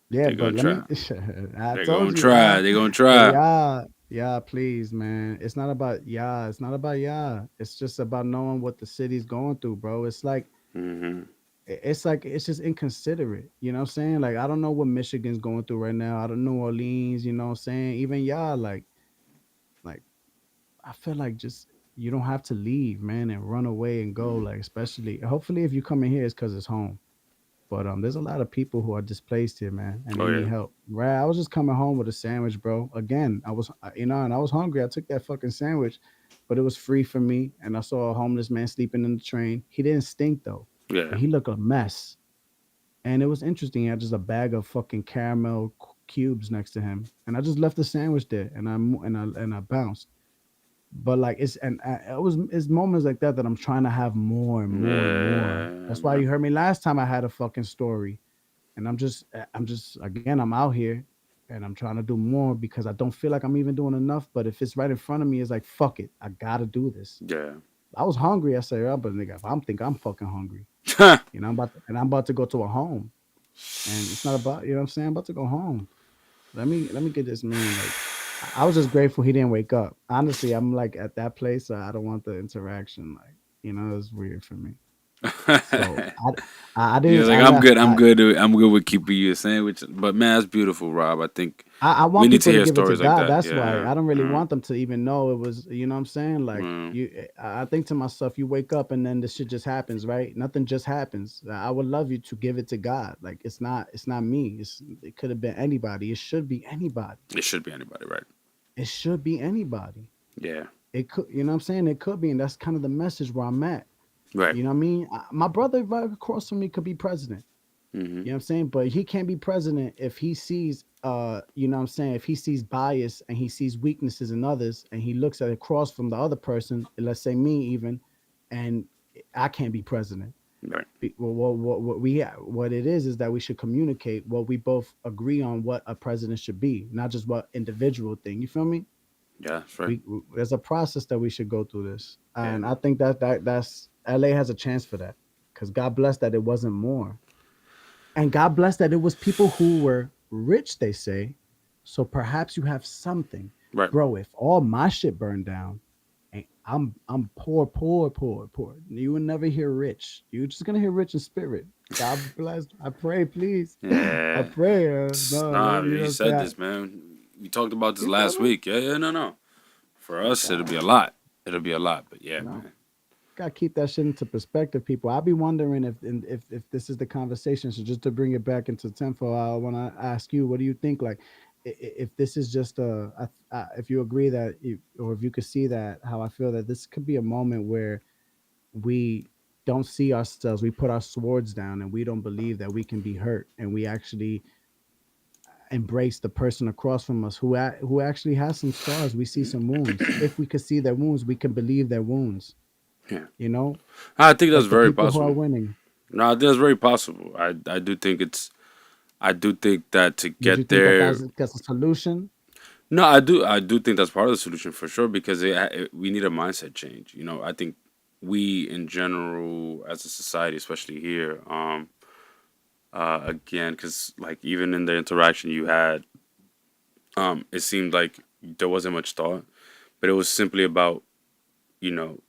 A: Yeah,
B: they're
A: but
B: gonna
A: let me
B: try.
A: I
B: They're
A: told
B: gonna
A: you,
B: try. They're gonna
A: hey,
B: try.
A: yeah, please, man. It's not about it's not about It's just about knowing what the city's going through, bro. It's like
B: Mm-hmm.
A: it's just inconsiderate. You know what I'm saying? Like I don't know what Michigan's going through right now. I don't New Orleans, you know what I'm saying? Even like I feel like just you don't have to leave, man, and run away and go. Like especially hopefully if you come in here it's because it's home. But there's a lot of people who are displaced here, man, and
B: Oh
A: they need
B: yeah.
A: help. Right? I was just coming home with a sandwich, bro. Again, you know, and I was hungry. I took that fucking sandwich, but it was free for me. And I saw a homeless man sleeping in the train. He didn't stink though,
B: Yeah.
A: but he looked a mess. And it was interesting. He had just a bag of fucking caramel cubes next to him, and I just left the sandwich there, and I bounced. But like it's moments like that that I'm trying to have more and more and more.
B: Yeah.
A: That's why you heard me last time I had a fucking story, and I'm just again I'm out here and I'm trying to do more because I don't feel like I'm even doing enough. But if it's right in front of me, it's like fuck it, I gotta do this.
B: Yeah.
A: I was hungry. I said, oh, but nigga, if I'm fucking hungry,
B: Yeah.
A: I'm about to go to a home, and it's not about, you know what I'm saying. I'm about to go home. Let me get this man. Like I was just grateful he didn't wake up. Honestly, I'm like at that place. I don't want the interaction. Like, you know, it's weird for me. So I
B: You're
A: didn't.
B: like,
A: I
B: I'm
A: left.
B: good. I'm good with keeping you a sandwich. But man, that's beautiful, Rob. I think
A: I
B: we
A: want
B: need to
A: people to
B: hear
A: give it to
B: stories like
A: God.
B: that.
A: That's why
B: Yeah.
A: I don't really
B: Mm-hmm.
A: want them to even know it was. You know what I'm saying? Like
B: Mm,
A: I think to myself, you wake up and then this shit just happens, right? Nothing just happens. I would love you to give it to God. Like it's not me. It could have been anybody. It should be anybody.
B: it should be anybody, right?
A: It should be anybody.
B: Yeah.
A: It could, you know what I'm saying? It could be, and that's kind of the message where I'm at.
B: Right.
A: You know what I mean? My brother right across from me could be president.
B: Mm-hmm.
A: You know what I'm saying? But he can't be president if he sees you know what I'm saying, if he sees bias and he sees weaknesses in others and he looks at it across from the other person, let's say me even, and I can't be president.
B: Right.
A: What it is that we should communicate what we both agree on what a president should be, not just what individual thing. You feel me?
B: Yeah. That's right.
A: There's a process that we should go through this,
B: Yeah,
A: and I
B: man.
A: think that's LA has a chance for that because God bless that it wasn't more. And God bless that it was people who were rich, they say. So perhaps you have something.
B: Right.
A: Bro, if all my shit burned down, and I'm poor, poor, poor, poor. You will never hear rich. You're just gonna hear rich in spirit. God bless. I pray, please. I
B: Yeah.
A: pray. No,
B: Nah,
A: you
B: you
A: know,
B: said
A: say
B: this, man. We talked about this
A: you feel
B: last
A: me?
B: week. Yeah, yeah, no, no. For us, it'll be a
A: God,
B: lot. It'll be a lot. But yeah,
A: you know.
B: man.
A: gotta keep that shit into perspective, people. I'll be wondering if this is the conversation. So just to bring it back into tempo, I want to ask you, what do you think? Like, if this is just if you agree that, or if you could see that, how I feel that this could be a moment where we don't see ourselves, we put our swords down, and we don't believe that we can be hurt, and we actually embrace the person across from us who actually has some scars. We see some wounds. If we could see their wounds, we can believe their wounds.
B: Yeah,
A: You know,
B: I think that's
A: like the
B: very
A: people who are
B: possible.
A: winning.
B: No, I think that's very possible. I do think it's. I do think that to
A: Would you
B: get
A: think that
B: there.
A: that's a solution?
B: No, I do think that's part of the solution for sure because we need a mindset change. I think we in general as a society, especially here, again, because like even in the interaction you had, it seemed like there wasn't much thought, but it was simply about you know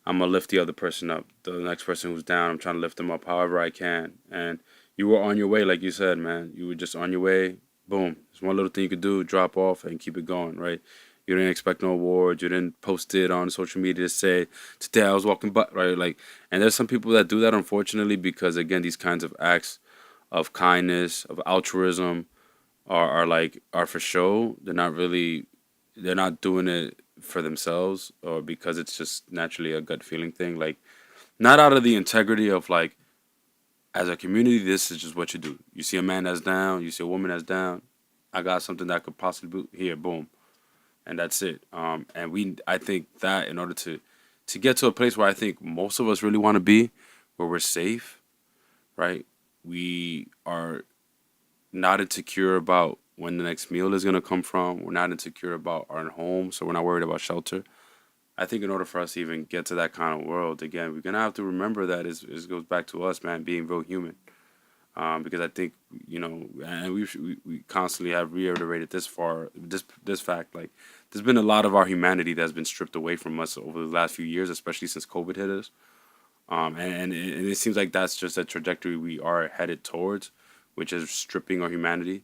B: I'm gonna lift the other person up, the next person who's down. I'm trying to lift them up however I can, and you were on your way, like you said, man. You were just on your way. Boom. There's one little thing you could do: drop off and keep it going, right? You didn't expect no awards. You didn't post it on social media to say today I was walking, but right, like, and there's some people that do that, unfortunately, because again, these kinds of acts of kindness, of altruism, are for show. They're not doing it for themselves or because it's just naturally a gut feeling thing. Like not out of the integrity of like as a community, this is just what you do. You see a man that's down, you see a woman that's down. I got something that could possibly be here, boom, and that's it. I think that in order to get to a place where I think most of us really want to be, where we're safe, right? We are not insecure about when the next meal is gonna come from. We're not insecure about our home, so we're not worried about shelter. I think in order for us to even get to that kind of world, again, we're gonna have to remember that it goes back to us, man, being real human. Because I think and we constantly have reiterated this fact. Like, there's been a lot of our humanity that's been stripped away from us over the last few years, especially since COVID hit us. And it seems like that's just a trajectory we are headed towards, which is stripping our humanity.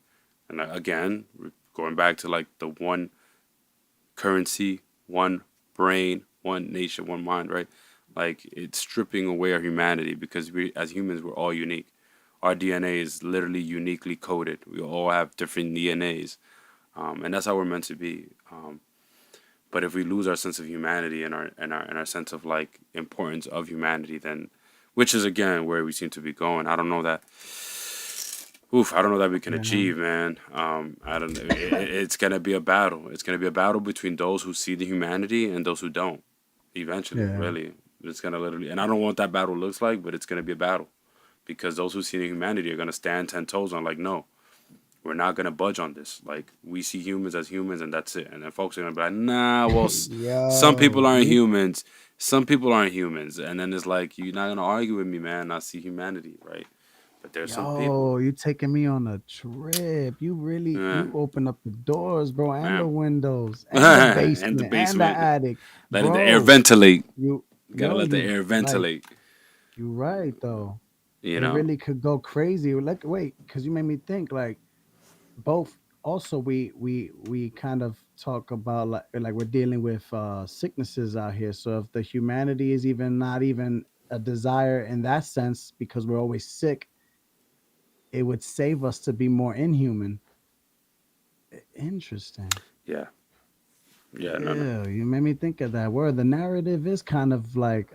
B: And again, we're going back to like the one currency, one brain, one nation, one mind, right? Like it's stripping away our humanity because we, as humans, we're all unique. Our DNA is literally uniquely coded. We all have different DNAs, and that's how we're meant to be. But if we lose our sense of humanity and our sense of like importance of humanity, then which is again where we seem to be going. I don't know that. Oof, I don't know that we can
A: Yeah,
B: achieve, man. I don't. It's gonna be a battle. It's gonna be a battle between those who see the humanity and those who don't. Eventually,
A: yeah,
B: really, it's gonna literally. And I don't know what that battle looks like, but it's gonna be a battle because those who see the humanity are gonna stand 10 toes on like, no, we're not gonna budge on this. Like we see humans as humans, and that's it. And then folks are gonna be like, nah, well, some people
A: yo,
B: aren't
A: you,
B: humans. Some people aren't humans, and then it's like you're not gonna argue with me, man. I see humanity, right? But there's some people.
A: yo, you taking me on a trip. You really,
B: Yeah,
A: you open up the doors, bro, and the
B: man.
A: windows, and the
B: And the
A: basement, and the
B: basement,
A: attic,
B: letting the air
A: bro.
B: ventilate.
A: You,
B: Gotta
A: yo,
B: let the
A: you
B: air
A: like,
B: ventilate.
A: you right though.
B: You
A: It
B: know.
A: really could go crazy. Like, wait, because you made me think. Like, both. Also, we kind of talk about like we're dealing with sicknesses out here. So if the humanity is even not even a desire in that sense, because we're always sick, it would save us to be more inhuman. Interesting.
B: Yeah. Yeah. No. No.
A: Yeah, you made me think of that. Where the narrative is kind of like,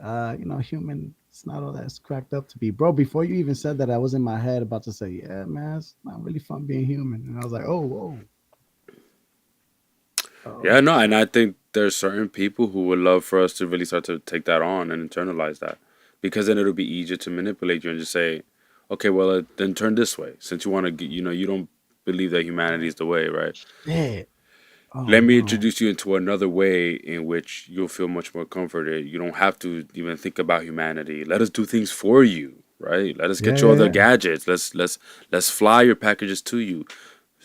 A: human. It's not all that's cracked up to be, bro. Before you even said that, I was in my head about to say, yeah, man, it's not really fun being human, and I was like, oh, whoa,
B: Yeah. No.
A: okay.
B: And I think there's certain people who would love for us to really start to take that on and internalize that, because then it'll be easier to manipulate you and just say, okay, well, then turn this way since you want to get. You don't believe that humanity is the way, right?
A: Shit. Oh
B: Let me
A: no.
B: introduce you into another way in which you'll feel much more comforted. You don't have to even think about humanity. Let us do things for you, right? Let us
A: Yeah,
B: get you
A: yeah,
B: all the
A: yeah.
B: gadgets. Let's fly your packages to you.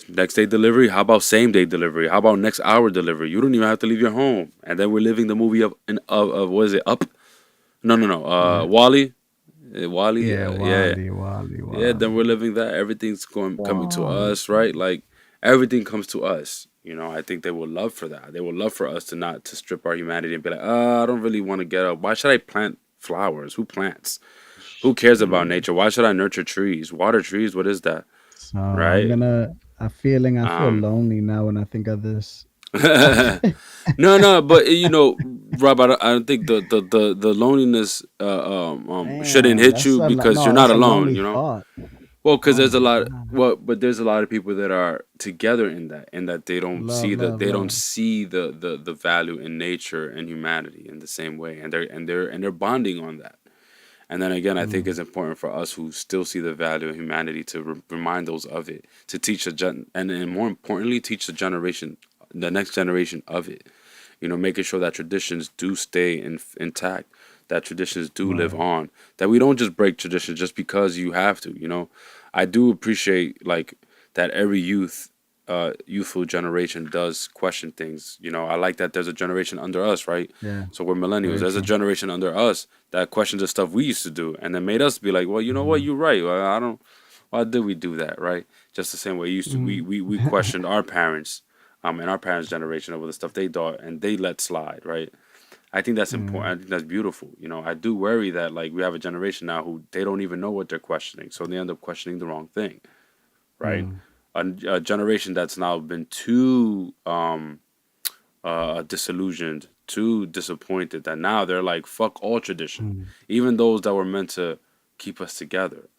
B: Next day delivery. How about same day delivery? How about next hour delivery? You don't even have to leave your home. And then we're living the movie of what is it? Up? No, no, no.
A: Yeah.
B: Wally. Wally.
A: Yeah,
B: Yeah,
A: Wally, Wally,
B: yeah. Then we're
A: Wally.
B: living that. Everything's coming to
A: Wally.
B: us, right? Like everything comes to us. You know, I think they would love for that. They would love for us to not to strip our humanity and be like, I don't really want to get up. Why should I plant flowers? Who plants? Who cares about
A: Shit.
B: nature? Why should I nurture trees? Water trees? What is that?
A: So I'm
B: Right?
A: gonna. I feel
B: Um,
A: lonely now when I think of this.
B: no, no, but you know, Rob, I don't think the loneliness shouldn't
A: Damn,
B: hit
A: that's
B: you
A: a
B: because you're
A: no.
B: not
A: That's a
B: alone.
A: lonely
B: You know,
A: thought.
B: well, because
A: Oh
B: there's a
A: my
B: lot.
A: god.
B: Well, but there's a lot of people that are together in that they don't
A: Love,
B: see
A: love, love.
B: the value in nature and humanity in the same way, and they're bonding on that. And then again, I think
A: Mm,
B: it's important for us who still see the value of humanity to remind those of it, to teach and more importantly, teach the next generation of it. You know, making sure that traditions do stay intact, that traditions do live
A: right.
B: on, that we don't just break traditions just because you have to. You know, I do appreciate like that every youthful generation does question things. You know, I like that there's a generation under us, right?
A: Yeah.
B: So we're millennials.
A: Very
B: There's a
A: true.
B: generation under us that questions the stuff we used to do, and then made us be like, well, you know what,
A: Hmm.
B: you're right. Well, I don't. Why did we do that, right? Just the same way used to
A: Mm.
B: we questioned our parents, and our parents' generation over the stuff they thought and they let slide, right? I think that's
A: Yeah.
B: important. I think that's beautiful. You know, I do worry that like we have a generation now who they don't even know what they're questioning, so they end up questioning the wrong thing, right?
A: Mm.
B: A generation that's now been too disillusioned, too disappointed that now they're like fuck all tradition,
A: Mm.
B: even those that were meant to keep us together.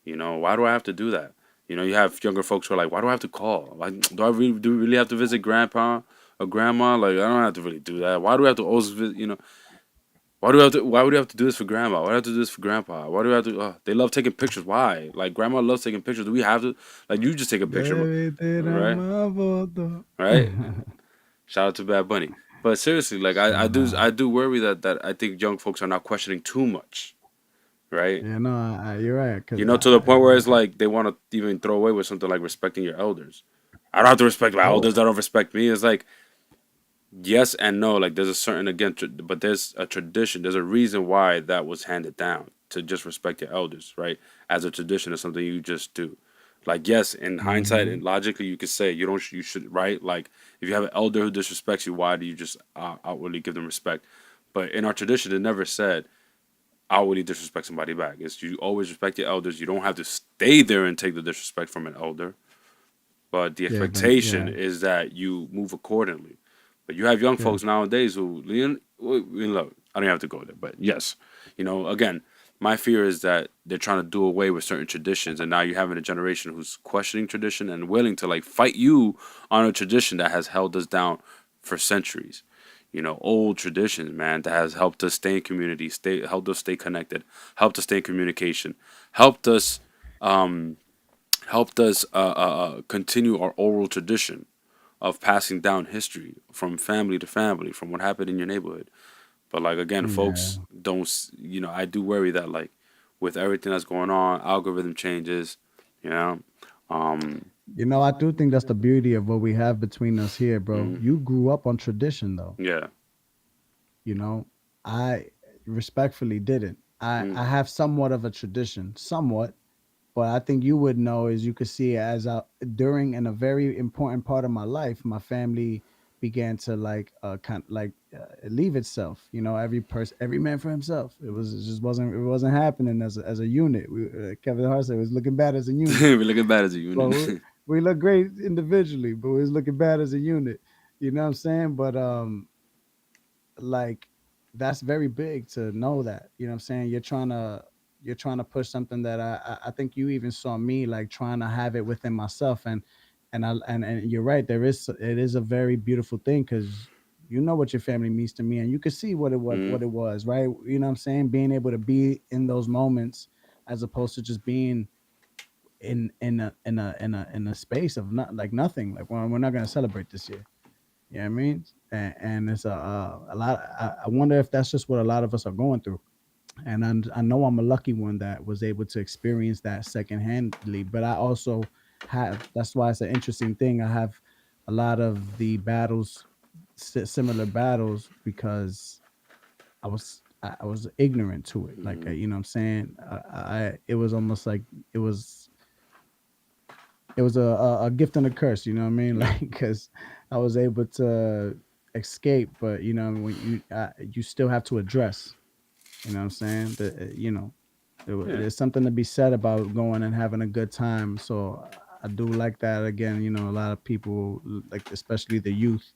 B: You know, why do I have to do that? You know, you have younger folks who are like, why do I have to call? Like, do we really have to visit grandpa or grandma? Like, I don't have to really do that. Why do we have to always visit? You know, why would we have to do this for grandma? Why do we have to do this for grandpa? Why do we have to? They love taking pictures. Why? Like, grandma loves taking pictures. Do we have to? Like, you just take a picture,
A: Debe
B: right?
A: amar voto.
B: Right? Shout out to Bad Bunny. But seriously, like,
A: So,
B: I do worry that I think young folks are now questioning too much, right?
A: yeah, no, you're right.
B: You
A: Cause
B: know, to the point where it's like they want to even throw away with something like respecting your elders. I don't have to respect my
A: oh,
B: elders that don't respect me. It's like yes and no. Like there's a certain but there's a tradition. There's a reason why that was handed down to just respect your elders, right? As a tradition or something you just do. Like yes, in hindsight
A: hmm,
B: and logically, you could say you should, right? Like if you have an elder who disrespects you, why do you just outwardly give them respect? But in our tradition, it never said outwardly disrespect somebody back. It's you always respect your elders. You don't have to stay there and take the disrespect from an elder, but the
A: yeah, but
B: expectation
A: yeah,
B: is that you move accordingly. But you have young
A: yeah,
B: folks nowadays who, look, I don't have to go there, but yes, you know, again, my fear is that they're trying to do away with certain traditions, and now you're having a generation who's questioning tradition and willing to like fight you on a tradition that has held us down for centuries. You know, old traditions, man, that has helped us stay in community, helped us stay connected, helped us stay in communication, helped us um, continue our oral tradition of passing down history from family to family, from what happened in your neighborhood. But like again,
A: yeah.
B: folks don't. You know, I do worry that like with everything that's going on, algorithm changes. You know, um,
A: You know, I do think that's the beauty of what we have between us here, bro.
B: mm,
A: You grew up on tradition, though.
B: yeah,
A: You know, I respectfully didn't.
B: mm,
A: I have somewhat of a tradition, somewhat, but I think you would know as you could see as during in a very important part of my life, my family began to like kind of like leave itself. You know, every man for himself. It just wasn't happening as a unit. Kevin Hart said it was looking bad as a unit.
B: we're looking bad as a
A: But
B: unit.
A: we look great individually, but we was looking bad as a unit. You know what I'm saying? But like that's very big to know that. You know what I'm saying? You're trying to push something that I think you even saw me like trying to have it within myself and you're right, it is a very beautiful thing because you know what your family means to me and you can see
B: mm,
A: what it was, right? You know what I'm saying? Being able to be in those moments as opposed to just being in a space of not like nothing. Like well, we're not gonna celebrate this year. You know what I mean? And it's a lot. I wonder if that's just what a lot of us are going through. And I know I'm a lucky one that was able to experience that secondhandly. But I also have. That's why it's an interesting thing. I have a lot of the battles, similar battles, because I was ignorant to it. Like
B: mm,
A: you know what I'm saying. It was almost like it was it was a gift and a curse. You know what I mean?
B: Yeah.
A: Like because I was able to escape, but you know when you still have to address. You know what I'm saying?
B: Yeah.
A: There's something to be said about going and having a good time. So I do like that. Again, you know, a lot of people like, especially the youth.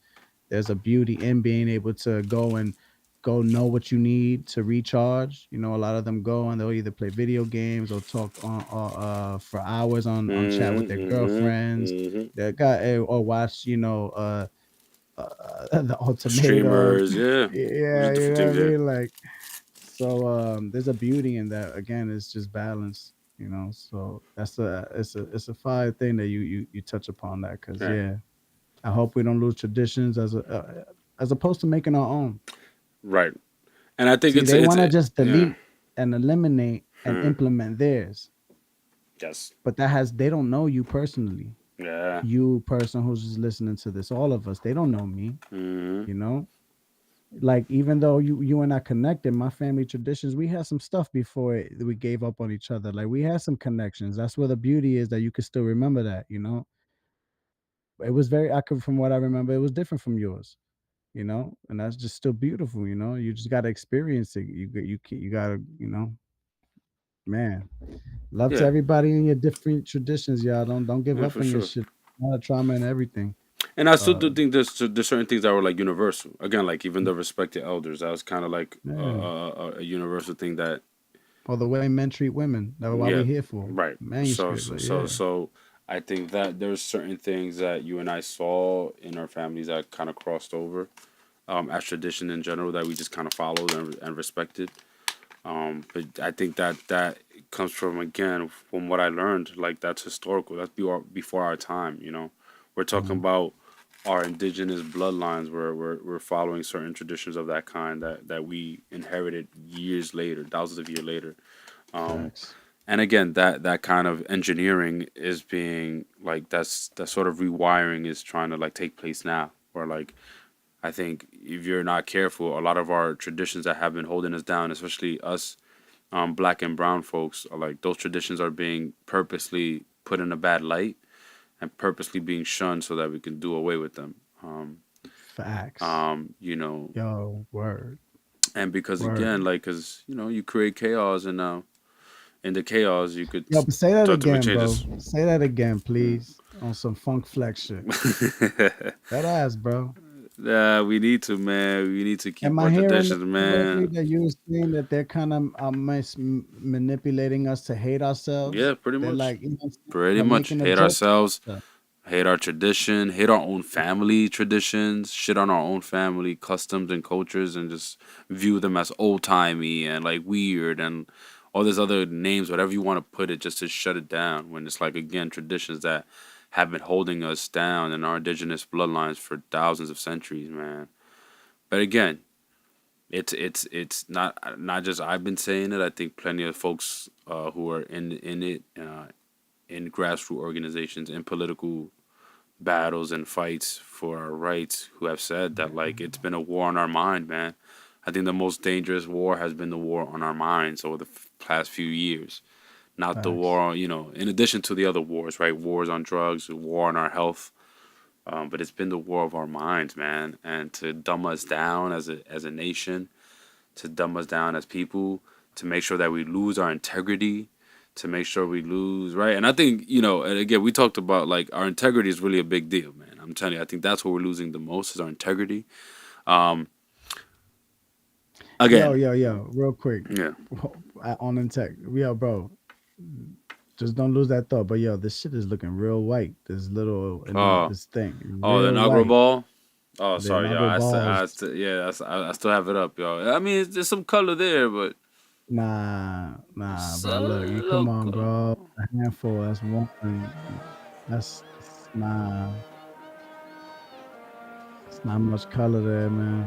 A: There's a beauty in being able to go know what you need to recharge. You know, a lot of them go and they'll either play video games or talk on for hours on chat with
B: Mm-hmm.
A: their
B: Mm-hmm.
A: girlfriends.
B: Mm-hmm.
A: They got or watch, the ultimatum.
B: Streamers, yeah.
A: Yeah,
B: Just
A: you
B: different
A: know what I
B: things, yeah.
A: mean? Like so there's a beauty in that. Again, it's just balance, you know. So it's a fire thing that you touch upon that cuz
B: Yeah.
A: yeah, I hope we don't lose traditions as opposed to making our own.
B: Right. And I think
A: See, they
B: it's
A: want to just
B: yeah.
A: delete and eliminate and
B: Hmm.
A: implement theirs,
B: Yes.
A: but they don't know you personally.
B: Yeah.
A: You person who's just listening to this, all of us, they don't know me,
B: Hmm.
A: you know? Like even though you and I connected, my family traditions, we had some stuff before we gave up on each other. Like we had some connections. That's where the beauty is that you can still remember that, you know? It was very I could from what I remember, it was different from yours, you know? And that's just still beautiful, you know? You just got to experience it. You got to, you know, man. Love to
B: Yeah.
A: everybody in your different traditions, y'all. Don't give
B: Yeah,
A: up
B: for
A: on your
B: sure.
A: shit. A lot of trauma and everything.
B: And I still
A: Uh
B: do think there's certain things that were like universal. Again, like even the respect to elders. That was kind of like
A: yeah.
B: a universal thing that
A: Or the way men treat women. That's what we
B: yeah,
A: here for.
B: right. So
A: Manuscript,
B: so
A: but
B: so
A: yeah.
B: so I think that there's certain things that you and I saw in our families that kind of crossed over as tradition in general that we just kind of followed and respected. But I think that that comes from again from what I learned. Like that's historical. That's before our time. You know, we're talking
A: Mhm.
B: about our indigenous bloodlines. Where we're following certain traditions of that kind that we inherited years later, thousands of years later. Um,
A: Facts.
B: and again, that kind of engineering is being like that sort of rewiring is trying to like take place now. Or like I think if you're not careful, a lot of our traditions that have been holding us down, especially us black and brown folks, are like those traditions are being purposely put in a bad light and purposely being shunned so that we can do away with them.
A: Facts.
B: You know,
A: Yo, word.
B: and because again,
A: Word.
B: like, cause you know, you create chaos, and in the chaos, you could
A: Yo, but say that
B: start to make
A: again,
B: changes.
A: bro. Say that again,
B: Mm.
A: please. On some funk flex shit. That ass, bro.
B: Yeah, we need to, man. We need to
A: Am
B: keep
A: I
B: our
A: hearing this
B: traditions,
A: correctly
B: man.
A: that you were saying that they're kind of manipulating us to hate ourselves?
B: Yeah, pretty
A: They're
B: much.
A: like, you know what I'm saying?
B: Pretty
A: They're
B: much.
A: making a
B: Hate
A: joke
B: ourselves,
A: about us.
B: hate our tradition, hate our own family traditions, shit on our own family customs and cultures, and just view them as old timey and like weird and all these other names, whatever you want to put it, just to shut it down. When it's like again traditions that have been holding us down in our indigenous bloodlines for thousands of centuries, man. But again, it's not just I've been saying it. I think plenty of folks who are in it in grassroots organizations in political battles and fights for our rights who have said that like it's been a war on our mind, man. I think the most dangerous war has been the war on our minds over the past few years. Not the
A: Facts.
B: war, in addition to the other wars, right? Wars on drugs, war on our health. But it's been the war of our minds, man. And to dumb us down as a nation, to dumb us down as people, to make sure that we lose our integrity, to make sure we lose, right? And I think, and again, we talked about like our integrity is really a big deal, man. I'm telling you, I think that's what we're losing the most is our integrity. Um,
A: Yo,
B: again,
A: yo, yo, real quick.
B: yeah.
A: On the tech. Yo, bro, just don't lose that thought. But yo, this shit is looking real white. This little
B: Oh,
A: this thing,
B: oh, the
A: real
B: inaugural
A: white.
B: ball. Oh,
A: The
B: sorry, y'all.
A: inaugural balls.
B: Yeah, I still have it up, y'all. I mean, there's some color there, but
A: Nah,
B: it's
A: bro.
B: a
A: Look, you come
B: little.
A: on, bro. A handful. That's one. Nah. It's not much color there, man.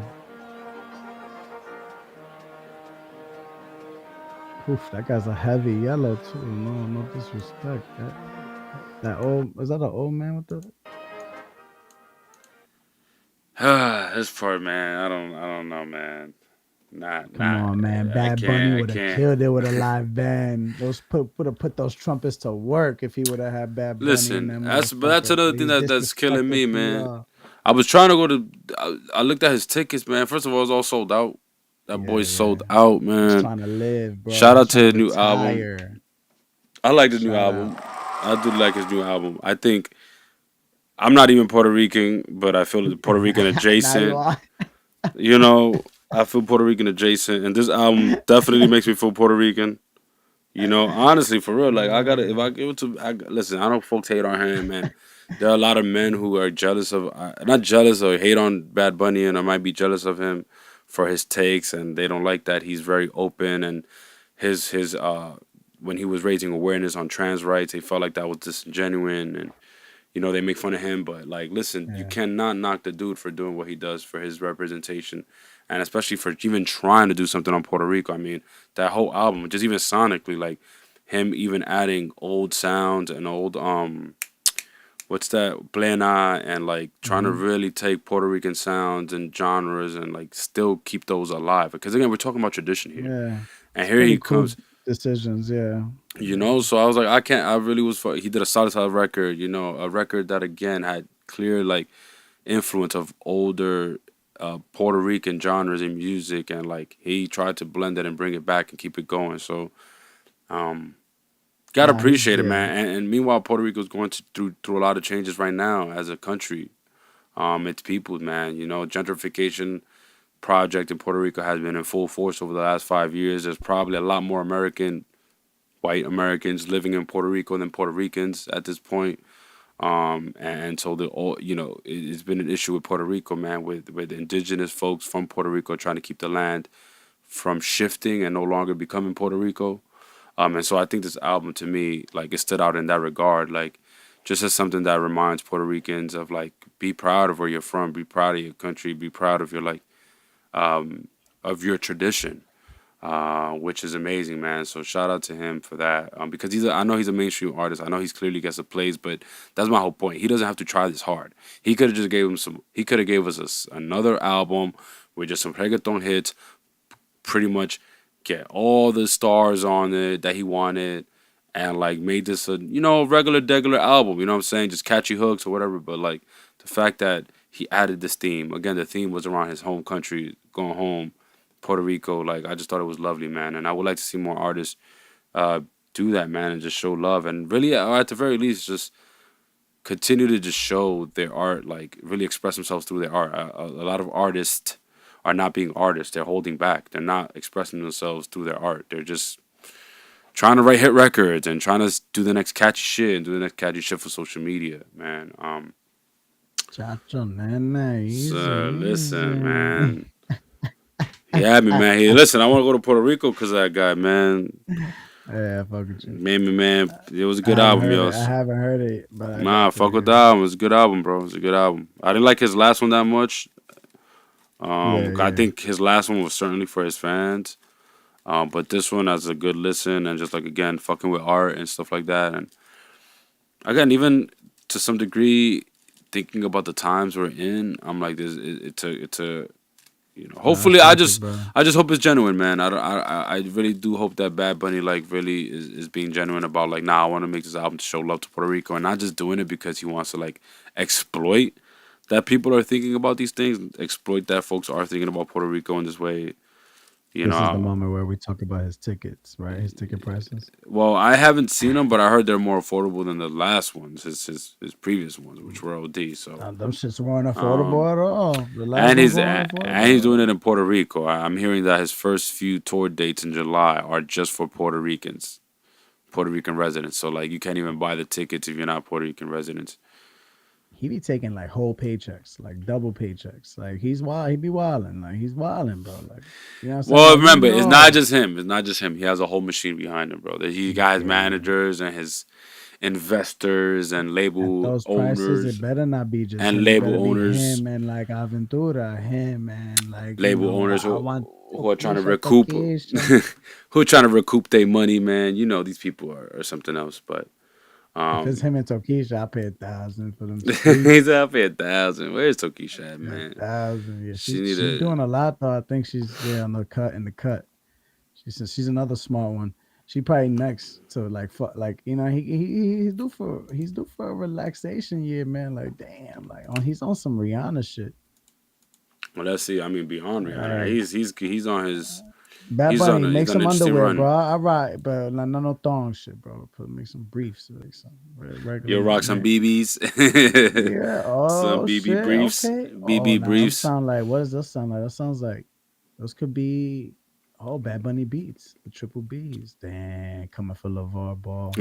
A: Oof, that guy's a heavy yellow too. No, no disrespect. That old is that an old man with the
B: This part, man. I don't know, man.
A: Come on, man.
B: I
A: Bad Bunny
B: can't, I
A: would have
B: can't.
A: killed it with a live band. Those would have put those trumpets to work if he would have had Bad Bunny in
B: Listen,
A: that
B: that's
A: motherfucker.
B: another
A: But
B: thing
A: he's
B: that's killing
A: disrespected
B: me, man.
A: PR.
B: I was trying to go to. I looked at his tickets, man. First of all, it was all sold out. That
A: Yeah,
B: boy's
A: yeah.
B: sold out,
A: He's
B: man.
A: trying to live, bro.
B: Shout
A: He's
B: out to
A: trying to
B: his new album.
A: retire.
B: I like the new
A: Shout out.
B: album. I do like his new album. I think I'm not even Puerto Rican, but I feel Puerto Rican
A: Now you
B: adjacent.
A: are.
B: You know, I feel Puerto Rican adjacent, and this album definitely makes me feel Puerto Rican. You know, honestly, for real, like I gotta, if I give it to, listen, I know folks hate on him, man. There are a lot of men who are jealous of, not jealous or hate on Bad Bunny, and I might be jealous of him for his takes, and they don't like that he's very open and his when he was raising awareness on trans rights, they felt like that was disingenuous, and they make fun of him. But like, listen, you
A: Yeah.
B: cannot knock the dude for doing what he does for his representation, and especially for even trying to do something on Puerto Rico. I mean, that whole album, just even sonically, like him even adding old sounds and old what's that plena, and like trying to
A: Hmm.
B: really take Puerto Rican sounds and genres and like still keep those alive. Because again, we're talking about tradition here,
A: Yeah.
B: and
A: It's
B: here he
A: pretty cool
B: comes.
A: decisions. Yeah.
B: So I was like, I can't. I really was. He did a solid record. A record that again had clear like influence of older Puerto Rican genres in music, and like he tried to blend it and bring it back and keep it going. So um, gotta
A: Nah, he's
B: appreciate it,
A: yeah.
B: man. And meanwhile, Puerto Rico's going through a lot of changes right now as a country. Its people, man. Gentrification project in Puerto Rico has been in full force over the last 5 years. There's probably a lot more white Americans living in Puerto Rico than Puerto Ricans at this point. And so it's been an issue with Puerto Rico, man, with indigenous folks from Puerto Rico trying to keep the land from shifting and no longer becoming Puerto Rico. And so I think this album to me, like, it stood out in that regard, like, just as something that reminds Puerto Ricans of like, be proud of where you're from, be proud of your country, be proud of your um, of your tradition, which is amazing, man. So shout out to him for that. Because I know he's a mainstream artist. I know he's clearly gets the plays, but that's my whole point. He doesn't have to try this hard. He could have just gave him some. He could have gave us another album with just some reggaeton hits. Pretty much get all the stars on it that he wanted, and like made this a regular album. You know what I'm saying? Just catchy hooks or whatever. But like the fact that he added this theme again, the theme was around his home country, going home, Puerto Rico. Like I just thought it was lovely, man. And I would like to see more artists uh, do that, man, and just show love and really, or at the very least, just continue to just show their art, like really express themselves through their art. A lot of artists are not being artists; they're holding back. They're not expressing themselves through their art. They're just trying to write hit records and trying to do the next catchy shit and do the next catchy shit for social media, man.
A: Chacho, nene,
B: So
A: easy,
B: listen,
A: easy.
B: man. He had me, man. He listen. I want to go to Puerto Rico because of that guy, man.
A: Yeah, fuck with you.
B: Made me, man. It was a
A: I
B: good
A: haven't
B: album,
A: heard
B: yo.
A: it. I haven't heard it, but I
B: Nah,
A: got to
B: fuck with
A: hear
B: that
A: it.
B: album. It was a good album, bro. It was a good album. I didn't like his last one that much.
A: Yeah,
B: I
A: yeah.
B: think his last one was certainly for his fans. But this one has a good listen and just like again, fucking with art and stuff like that. And again, even to some degree, thinking about the times we're in, I'm like, this. It's a.
A: Nah, I
B: Hopefully,
A: fuck it, bro.
B: I just hope it's genuine, man. I don't, I really do hope that Bad Bunny like really is being genuine about like, nah, I want to make this album to show love to Puerto Rico and not just doing it because he wants to like exploit that people are thinking about these things, exploit that folks are thinking about Puerto Rico in this way. You
A: This is the
B: know,
A: moment where we talk about his tickets, right? His ticket prices.
B: well, I haven't seen them, but I heard they're more affordable than the last ones, his previous ones, which were OD. So.
A: Them shits weren't
B: Um,
A: affordable at all. The last
B: And
A: ones
B: he's
A: weren't
B: and
A: affordable
B: he's
A: at
B: doing
A: all.
B: it in Puerto Rico. I'm hearing that his first few tour dates in July are just for Puerto Ricans, Puerto Rican residents. So like you can't even buy the tickets if you're not Puerto Rican residents.
A: He be taking like whole paychecks, like double paychecks. Like he's wild. He be wilding. Like he's wilding, bro. Like you know what I'm saying?
B: Well,
A: Like we
B: remember, it's not
A: know.
B: just him. It's not just him. He has a whole machine behind him, bro. He got his
A: Yeah.
B: managers and his investors and
A: At
B: label
A: those prices, it
B: owners
A: better not be just
B: and
A: him. It better
B: label
A: be
B: owners,
A: him and like Aventura, him and like
B: label owners
A: I want
B: who are trying to
A: Tokisha,
B: recoup,
A: Tokisha.
B: who are trying to recoup their money, man. You know these people are something else, but.
A: If it's
B: Um,
A: him and Tokisha, I pay 1,000 for them streets.
B: he's up at 1,000. Where's Tokisha at,
A: A
B: man?
A: 1,000. Yeah,
B: She need
A: she's
B: a.
A: doing a lot though. I think she's on the cut in the cut. She's another smart one. She probably next to like like he's due for a relaxation year, man. Like damn, like he's on some Rihanna shit.
B: Well, let's see. I mean, beyond Rihanna,
A: Like
B: he's on his
A: Bad Bunny,
B: he's
A: make
B: on an
A: some
B: interesting
A: underwear,
B: run.
A: bro. All right, but no thong shit, bro. Make some briefs, like some
B: You'll
A: regular
B: rock some
A: man.
B: BBs,
A: Yeah.
B: some
A: Oh
B: BB
A: shit.
B: briefs,
A: Okay. Oh,
B: BB
A: now I'm
B: briefs.
A: sound like what does this sound like? That sounds like those could be Bad Bunny beats, the triple B's. Damn, coming for LeVar Ball.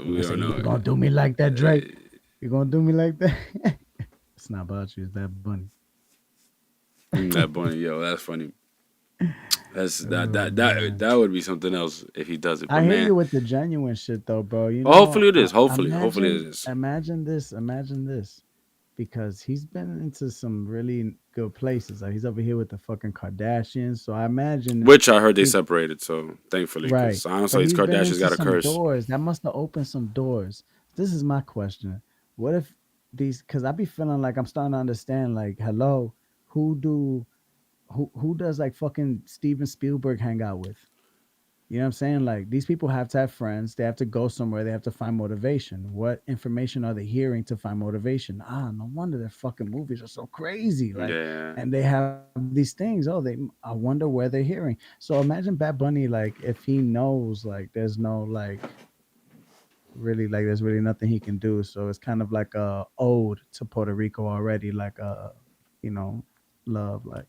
A: You
B: We
A: gonna say
B: don't
A: you
B: know.
A: gonna do me like that, Drake? You gonna do me like that? It's not about you. It's Bad Bunny.
B: That bunny, yo, that's funny. That's
A: Oh man.
B: that would be something else if he does it. But
A: I hear
B: man,
A: you with the genuine shit though, bro. You
B: well,
A: know,
B: hopefully it is. Hopefully it is.
A: imagine this, because he's been into some really good places. Like he's over here with the fucking Kardashians, so I imagine
B: Which I heard they
A: he
B: separated. So thankfully,
A: right,
B: because honestly,
A: but
B: these
A: he's been
B: Kardashians
A: into
B: got a
A: some
B: curse.
A: doors that must have opened some doors. This is my question: what if these? Because I be feeling like I'm starting to understand. Like, hello, who do who does like fucking Steven Spielberg hang out with? You know what I'm saying? Like these people have to have friends. They have to go somewhere. They have to find motivation. What information are they hearing to find motivation? No wonder their fucking movies are so crazy. Like,
B: Yeah,
A: and they have these things. Oh, I wonder where they're hearing. So imagine Bad Bunny, like if he knows, like there's no there's really nothing he can do. So it's kind of like a ode to Puerto Rico already. Like you know, love. Like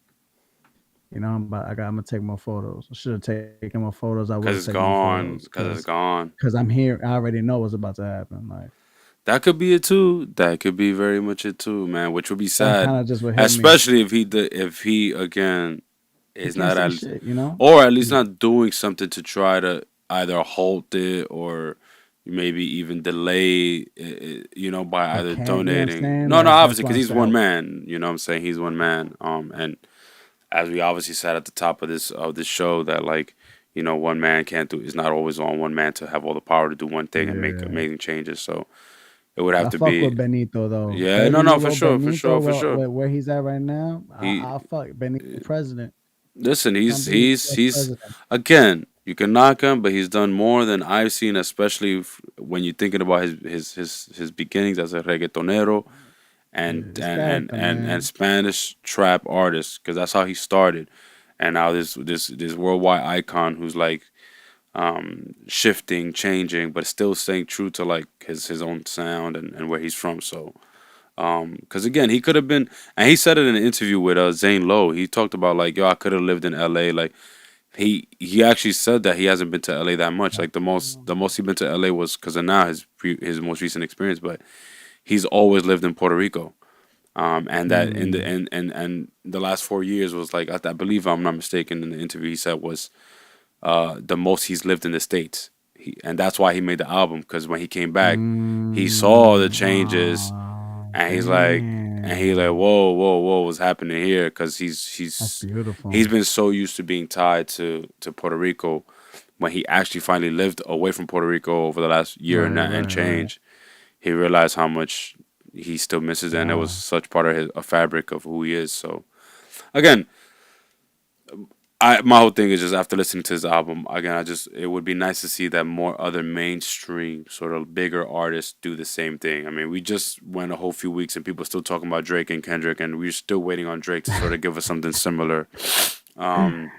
A: I'm gonna take more photos. I should have taken more photos. I was
B: because
A: taking
B: it's
A: more photos
B: gone. Because it's gone.
A: because I'm here. I already know what's about to happen. Like
B: That could be it too. That could be very much it too, man. Which would be
A: that
B: sad,
A: kind of just would hit me.
B: especially if he again
A: He
B: is
A: can't
B: not
A: say
B: at least,
A: shit, you know.
B: or at least
A: He's
B: not doing something to try to either halt it or maybe even delay it, by
A: or
B: either
A: can't. You know what I'm
B: donating.
A: saying?
B: No, no,
A: Like that's
B: obviously
A: why
B: because
A: I'm
B: he's one
A: saying.
B: man. You know what I'm saying? He's one man. And as we obviously said at the top of this show that like one man can't do is not always on one man to have all the power to do one thing and make
A: Yeah,
B: amazing changes. So it would have
A: I
B: to
A: fuck
B: be.
A: with Benito though.
B: Yeah, no,
A: Every
B: no, for
A: little
B: sure, for
A: Benito,
B: sure, for sure.
A: where he's at right now,
B: He
A: I'll fuck Benito president.
B: listen.
A: Come be
B: He's
A: US
B: he's
A: president.
B: again. You can knock him, but he's done more than I've seen, especially when you're thinking about his beginnings as a reggaetonero and
A: His
B: and and
A: character,
B: and, and
A: man.
B: Spanish trap artist, because that's how he started, and now this worldwide icon who's like shifting, changing, but still staying true to like his own sound and where he's from. So because again, he could have been, and he said it in an interview with Zane Lowe. He talked about like, yo, I could have lived in L.A. Like he actually said that he hasn't been to L.A. that much. Like the most he been to L.A. was because of now his most recent experience, but he's always lived in Puerto Rico. And that in the
A: Mm,
B: and the last 4 years was like I believe if I'm not mistaken in the interview he said was the most he's lived in the states. And that's why he made the album because when he came back, he saw the changes and he's like,
A: damn.
B: whoa, what's happening here? Because
A: That's
B: he's
A: beautiful.
B: been so used to being tied to Puerto Rico. When he actually finally lived away from Puerto Rico over the last year
A: Right,
B: and
A: right.
B: change, he realized how much he still misses, and it was
A: Wow.
B: such part of a fabric of who he is. So again, my whole thing is just after listening to this album again, it would be nice to see that more other mainstream sort of bigger artists do the same thing. I mean, we just went a whole few weeks and people still talking about Drake and Kendrick, and we're still waiting on Drake to sort of give us something similar. Um,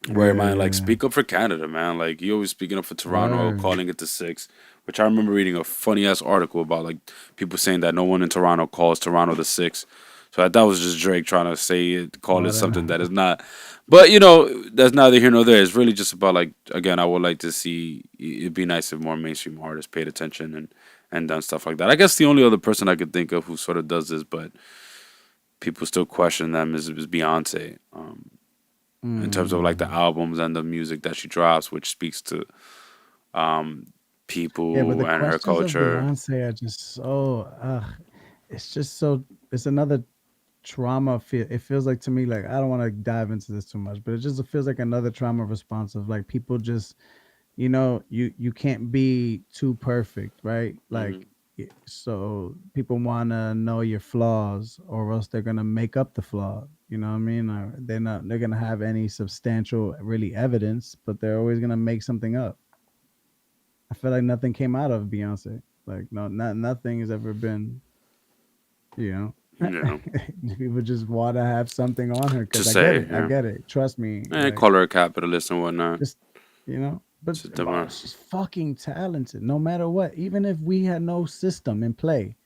B: where man, like
A: Yeah.
B: speak up for Canada, man. Like you always speaking up for Toronto,
A: Word.
B: calling it the six. Which I remember reading a funny ass article about like people saying that no one in Toronto calls Toronto the six. So I thought it was just Drake trying to say it, call it
A: Oh,
B: something that is
A: then.
B: not. But that's neither here nor there. It's really just about like again, I would like to see it'd be nice if more mainstream artists paid attention and done stuff like that. I guess the only other person I could think of who sort of does this, but people still question them is Beyonce. In terms of like the
A: Mm.
B: albums and the music that she drops, which speaks to um,
A: Yeah, but
B: people
A: the
B: and her
A: questions of
B: culture.
A: Beyonce are just so. It's just so. It's another trauma. It feels like to me like I don't want to dive into this too much, but it feels like another trauma response of like people just you can't be too perfect, right?
B: Hmm.
A: Like, so people want to know your flaws, or else they're gonna make up the flaw. You know what I mean? Or they're gonna have any substantial, really evidence, but they're always gonna make something up. I feel like nothing came out of Beyonce. Like, no, nothing has ever been, you know.
B: Yeah.
A: People just want to have something on her
B: To
A: because I get
B: say,
A: it. I
B: yeah.
A: get it. Trust me.
B: And
A: Like,
B: call her a capitalist and whatnot.
A: just, but
B: Just
A: bro,
B: different.
A: she's fucking talented. No matter what, even if we had no system in play,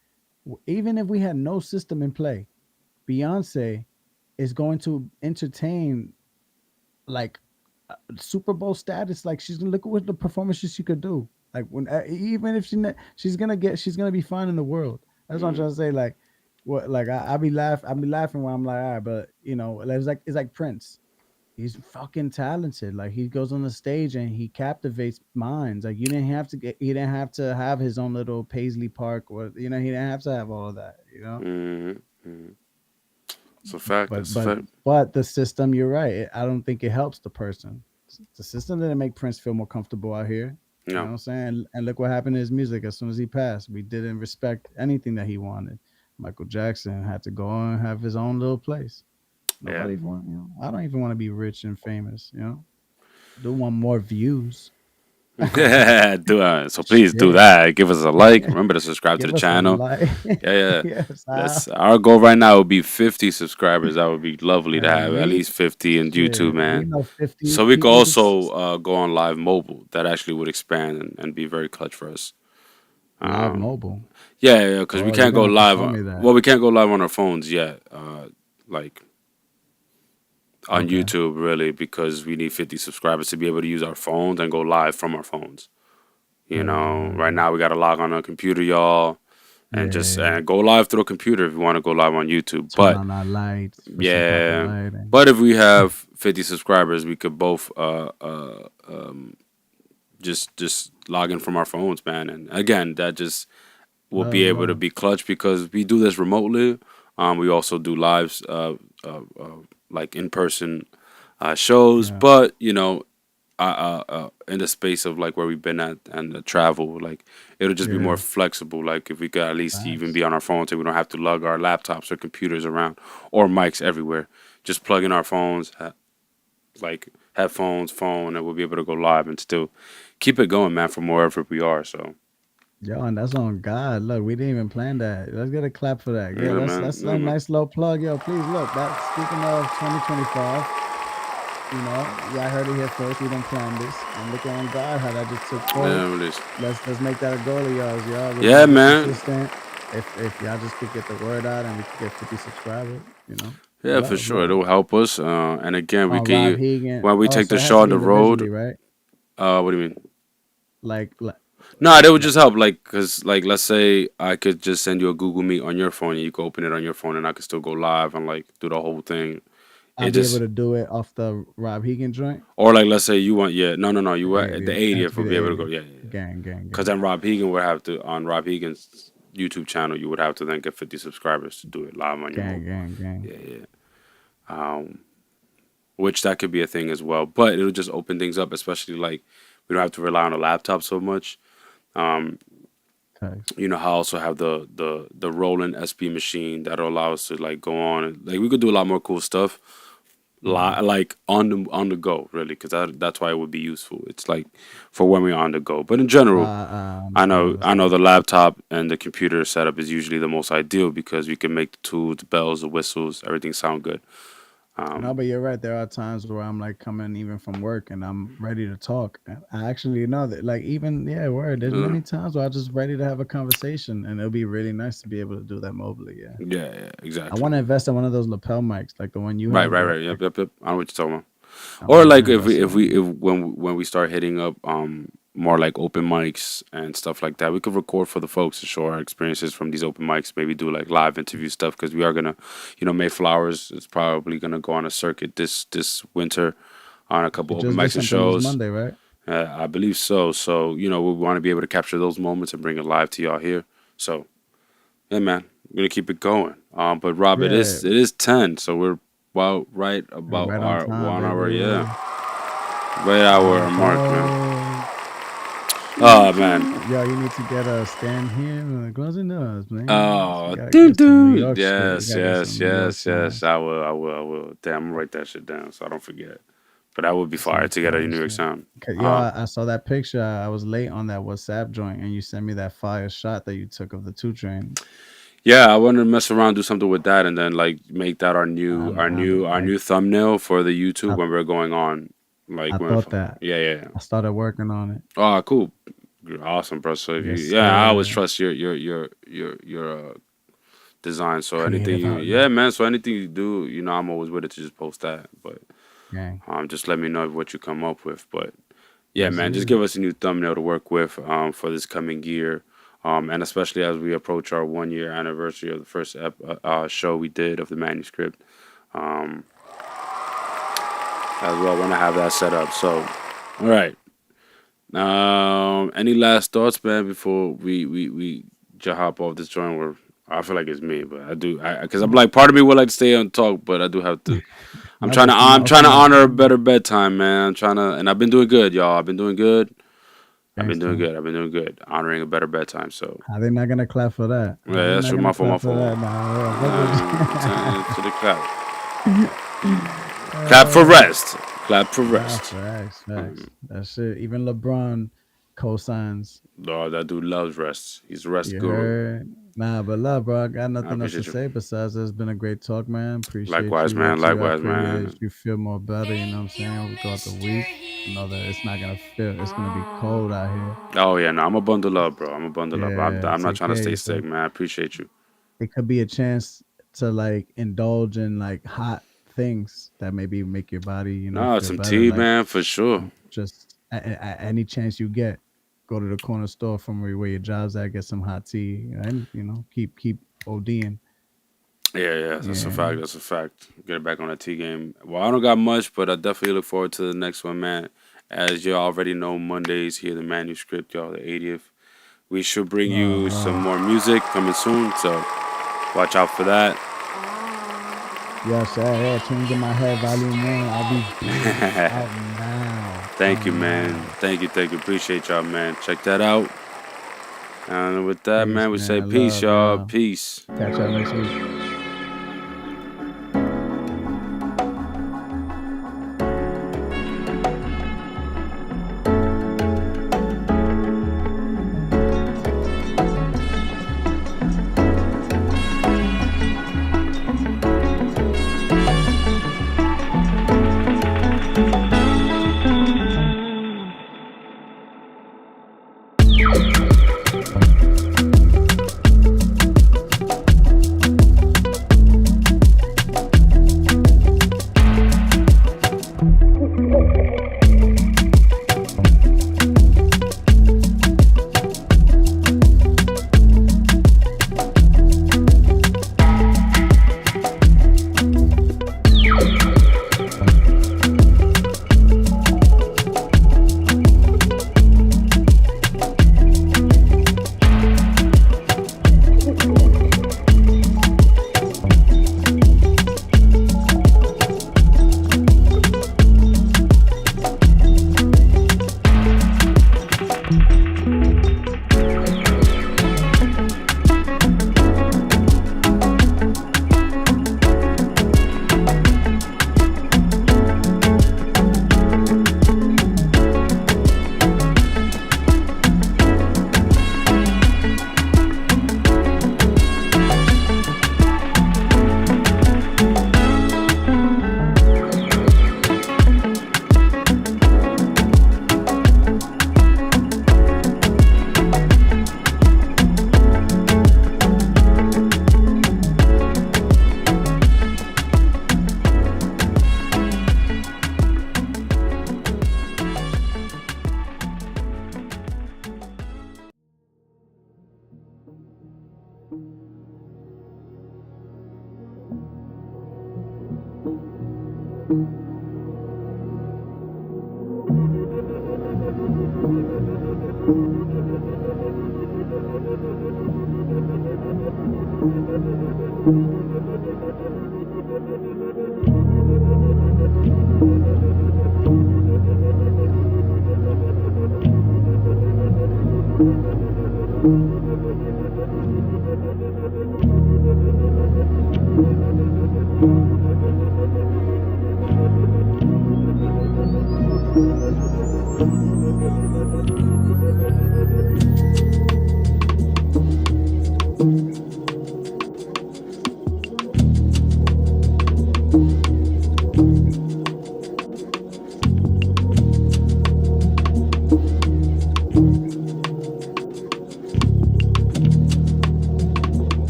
A: even if we had no system in play, Beyonce is going to entertain, like, Super Bowl status. Like, she's gonna look at what the performances she could do. Like, when even if she's gonna be fine in the world. That's what I'm
B: Mm.
A: trying to say. Like, what, like, I be laughing when I'm like, all right, but it's like Prince. He's fucking talented. Like, he goes on the stage and he captivates minds. Like, he didn't have to have his own little Paisley Park, or he didn't have to have all of that.
B: Hmm. Hmm. It's a fact.
A: But
B: That's a fact.
A: the system, you're right. I don't think it helps the person. The system didn't make Prince feel more comfortable out here. You know
B: No.
A: what I'm saying? And look what happened to his music as soon as he passed. We didn't respect anything that he wanted. Michael Jackson had to go on and have his own little place.
B: Yeah.
A: Nobody want, I don't even want to be rich and famous. Do want more views.
B: So please do
A: Shit.
B: that. Give us a like. Remember to subscribe to the
A: Give us a
B: channel.
A: like.
B: Yeah, yeah.
A: Yes,
B: Let's. Our goal right now would be 50 subscribers. That would be lovely to
A: at
B: have at least
A: least
B: 50 in YouTube,
A: shit. We
B: man.
A: know 50.
B: So we could also go on live mobile. That actually would expand and be very clutch for us.
A: Live
B: Um,
A: mobile.
B: yeah, yeah, because we
A: Oh, you're
B: can't go
A: gonna have to
B: live
A: show
B: on.
A: me that.
B: Well, we can't go live on our phones yet. Like on
A: Okay.
B: YouTube, really, because we need 50 subscribers to be able to use our phones and go live from our phones. Right
A: Uh,
B: now we got to log on a computer, y'all, and just
A: yeah.
B: and go live through a computer if you want to go live on YouTube.
A: Turn
B: But
A: on our lights, put some proper
B: yeah,
A: lighting.
B: but if we have 50 subscribers, we could both just log in from our phones, man. And again, that just will be
A: Love,
B: able to
A: love.
B: be clutch because we do this remotely. We also do lives, like in person shows,
A: Yeah.
B: but in the space of like where we've been at and the travel, like it'll just be more
A: Yeah.
B: flexible. Like if we could at least even be
A: Facts.
B: on our phones, so we don't have to lug our laptops or computers around or mics everywhere. Just plug in our phones, like headphones, phone, and we'll be able to go live and still keep it going, man, from wherever we are. So
A: Yo, and that's on God. Look, we didn't even plan that. Let's get a clap for that. Yeah,
B: yeah,
A: let's
B: man,
A: let's
B: yeah,
A: a
B: man.
A: nice little plug. Yo, please look. That speaking of 2025, y'all heard it here first. We didn't plan this. And look on God how that just took forward.
B: Yeah, release.
A: Let's make that a goal of yours, y'all. We're
B: Yeah,
A: gonna be
B: man.
A: consistent. If y'all just could get the word out and we could get 50 subscribers.
B: Yeah, for
A: Love,
B: sure.
A: love.
B: It'll help us. And again, we
A: On Rob
B: can
A: Hegan.
B: when we
A: Oh,
B: take
A: so
B: the
A: it has
B: show
A: to
B: on
A: be
B: the road.
A: individually, right?
B: What do you mean?
A: Like,
B: No, that would
A: like
B: just help. Like, cause like let's say I could just send you a Google Meet on your phone, and you could open it on your phone, and I could still go live and like do the whole thing.
A: I'll
B: It
A: be able
B: just
A: to do it off the Rob Hegan joint.
B: or like let's say you want no you
A: The
B: want the
A: 80th. It has to
B: 80th
A: be
B: would
A: the
B: be able to go
A: 80th.
B: yeah.
A: Gang, gang,
B: Cause
A: gang.
B: then Rob Hegan would have to on Rob Hegan's YouTube channel you would have to then get 50 subscribers to do it live on your
A: Gang,
B: mobile.
A: gang, gang.
B: Yeah, yeah. Um, which that could be a thing as well, but it'll just open things up, especially like we don't have to rely on a laptop so much. Um,
A: Thanks.
B: I also have the Roland SP machine that'll allow us to like go on and like we could do a lot more cool stuff
A: Yeah.
B: like on the go really because that's why it would be useful. It's like for when we're on the go, but in general,
A: Understand,
B: I know
A: understand.
B: the laptop and the computer setup is usually the most ideal because we can make the tools, the bells, the whistles, everything sound good.
A: No,
B: Um,
A: but you're right. There are times where I'm like coming even from work and I'm ready to talk. And I actually know that, like, even, yeah, word. There's
B: uh,
A: many times where I'm just ready to have a conversation, and it'll be really nice to be able to do that mobily. Yeah.
B: yeah, yeah,
A: I
B: exactly.
A: want to invest in one of those lapel mics, like the one you
B: Right,
A: have.
B: right, right. Yep, yep, yep. I know what you're talking about.
A: I
B: Or
A: want to
B: like if
A: invest
B: we
A: in
B: if
A: one
B: we
A: of
B: if
A: those.
B: when we start hitting up more like open mics and stuff like that, we could record for the folks to show our experiences from these open mics. Maybe do like live interview stuff because we are gonna, Mayflowers is probably gonna go on a circuit this winter on a
A: You
B: couple open
A: just did
B: mics and
A: something this
B: shows.
A: Monday, right?
B: I believe so. So we want to be able to capture those moments and bring it live to y'all here. So yeah, man, we're gonna keep it going. But Rob, it
A: Yeah.
B: is it is 10, so we're well right
A: We're
B: about
A: right on
B: our
A: time,
B: 1 hour. Yeah.
A: baby.
B: Right
A: Let's
B: hour mark, man.
A: go.
B: Oh man.
A: Yo, you need to get a stand here. Closing doors, man. So you
B: Oh,
A: gotta
B: doo
A: get some New
B: doo.
A: York shit. You
B: Yes,
A: gotta get
B: yes,
A: some New York
B: yes, yes.
A: sounds.
B: I will, I will, I will. Damn, I'm gonna write that shit down so I don't forget. But that would be fire
A: Some
B: to get a
A: fire
B: New York
A: shit.
B: sound.
A: Yo,
B: Um,
A: I saw that picture. I was late on that WhatsApp joint, and you sent me that fire shot that you took of the 2 train.
B: yeah, I wanted to mess around, do something with that, and then like make that our new, our
A: I'm
B: new, our
A: like,
B: new thumbnail for the YouTube
A: I,
B: when we're going on. Like
A: I
B: when,
A: thought that.
B: yeah, yeah. Yeah.
A: I started working on it.
B: Oh, cool, awesome, bro. So if you,
A: Yes,
B: yeah, I always
A: sir.
B: trust your design. So anything
A: Creative
B: you, yeah,
A: outlet,
B: man. So anything you do, I'm always with it to just post that. But
A: gang.
B: just let me know what you come up with. But yeah,
A: Yes,
B: man, just
A: sir.
B: give us a new thumbnail to work with for this coming year. And especially as we approach our 1 year anniversary of the first show we did of the manuscript, um, as well. I want to have that set up. So, all right. Any last thoughts, man, before we just hop off this joint? Where I feel like it's me, but I do, because I'm like, part of me would like to stay and talk, but I do have to.
A: No, just you know,
B: I'm trying
A: open
B: to
A: up,
B: honor a
A: man.
B: better bedtime, man. I'm trying to, and I've been doing good, y'all. I've been doing good. I've been doing
A: Gangster.
B: good. I've been doing good. Honoring a better bedtime. So
A: How they not gonna clap for that? How
B: yeah,
A: they
B: that's
A: not
B: for
A: gonna
B: my fault. My
A: clap for
B: fault.
A: that? Nah, fuck with
B: To the clap.
A: you.
B: Clap for rest. Clap for
A: Nah,
B: rest.
A: facts, facts. That shit. Even LeBron co-signs.
B: Oh, that dude loves rest. He's a rest
A: You
B: guru.
A: heard? Nah, but love, bro. I got
B: I
A: nothing else to
B: appreciate you.
A: say besides it's been a great talk, man. Appreciate
B: Likewise,
A: you,
B: man.
A: Richie. I
B: Likewise,
A: pray that
B: man.
A: you feel more better. You know what I'm saying? Throughout the week. I know that it's not gonna feel. It's gonna be cold out here.
B: Oh yeah, no, I'm a bundle up, bro. I'm a bundle up.
A: Yeah,
B: I'm not
A: take
B: trying to
A: care of
B: stay
A: yourself.
B: sick, man. I appreciate you.
A: It could be a chance to like indulge in like hot things that maybe make your body,
B: No,
A: feel
B: some
A: better.
B: tea,
A: Like
B: man, for sure.
A: just any chance you get, go to the corner store from where your job's at, get some hot tea, and keep ODing.
B: Yeah, yeah, that's a
A: Yeah.
B: fact. That's a fact. Get it back on that T game. Well, I don't got much, but I definitely look forward to the next one, man. As you already know, Mondays here, the manuscript, y'all, the 80th. We should bring
A: Love,
B: you some
A: love.
B: more music coming soon, so watch out for that.
A: Yes, sir. Yeah, tunes in my head, volume 1. AL-BEATZ out now.
B: Thank
A: Out
B: you, man.
A: now.
B: Thank you. Appreciate y'all, man. Check that out. And with that,
A: Peace,
B: man, we say
A: man.
B: peace,
A: Love,
B: y'all.
A: y'all.
B: Peace.
A: Catch y'all next week.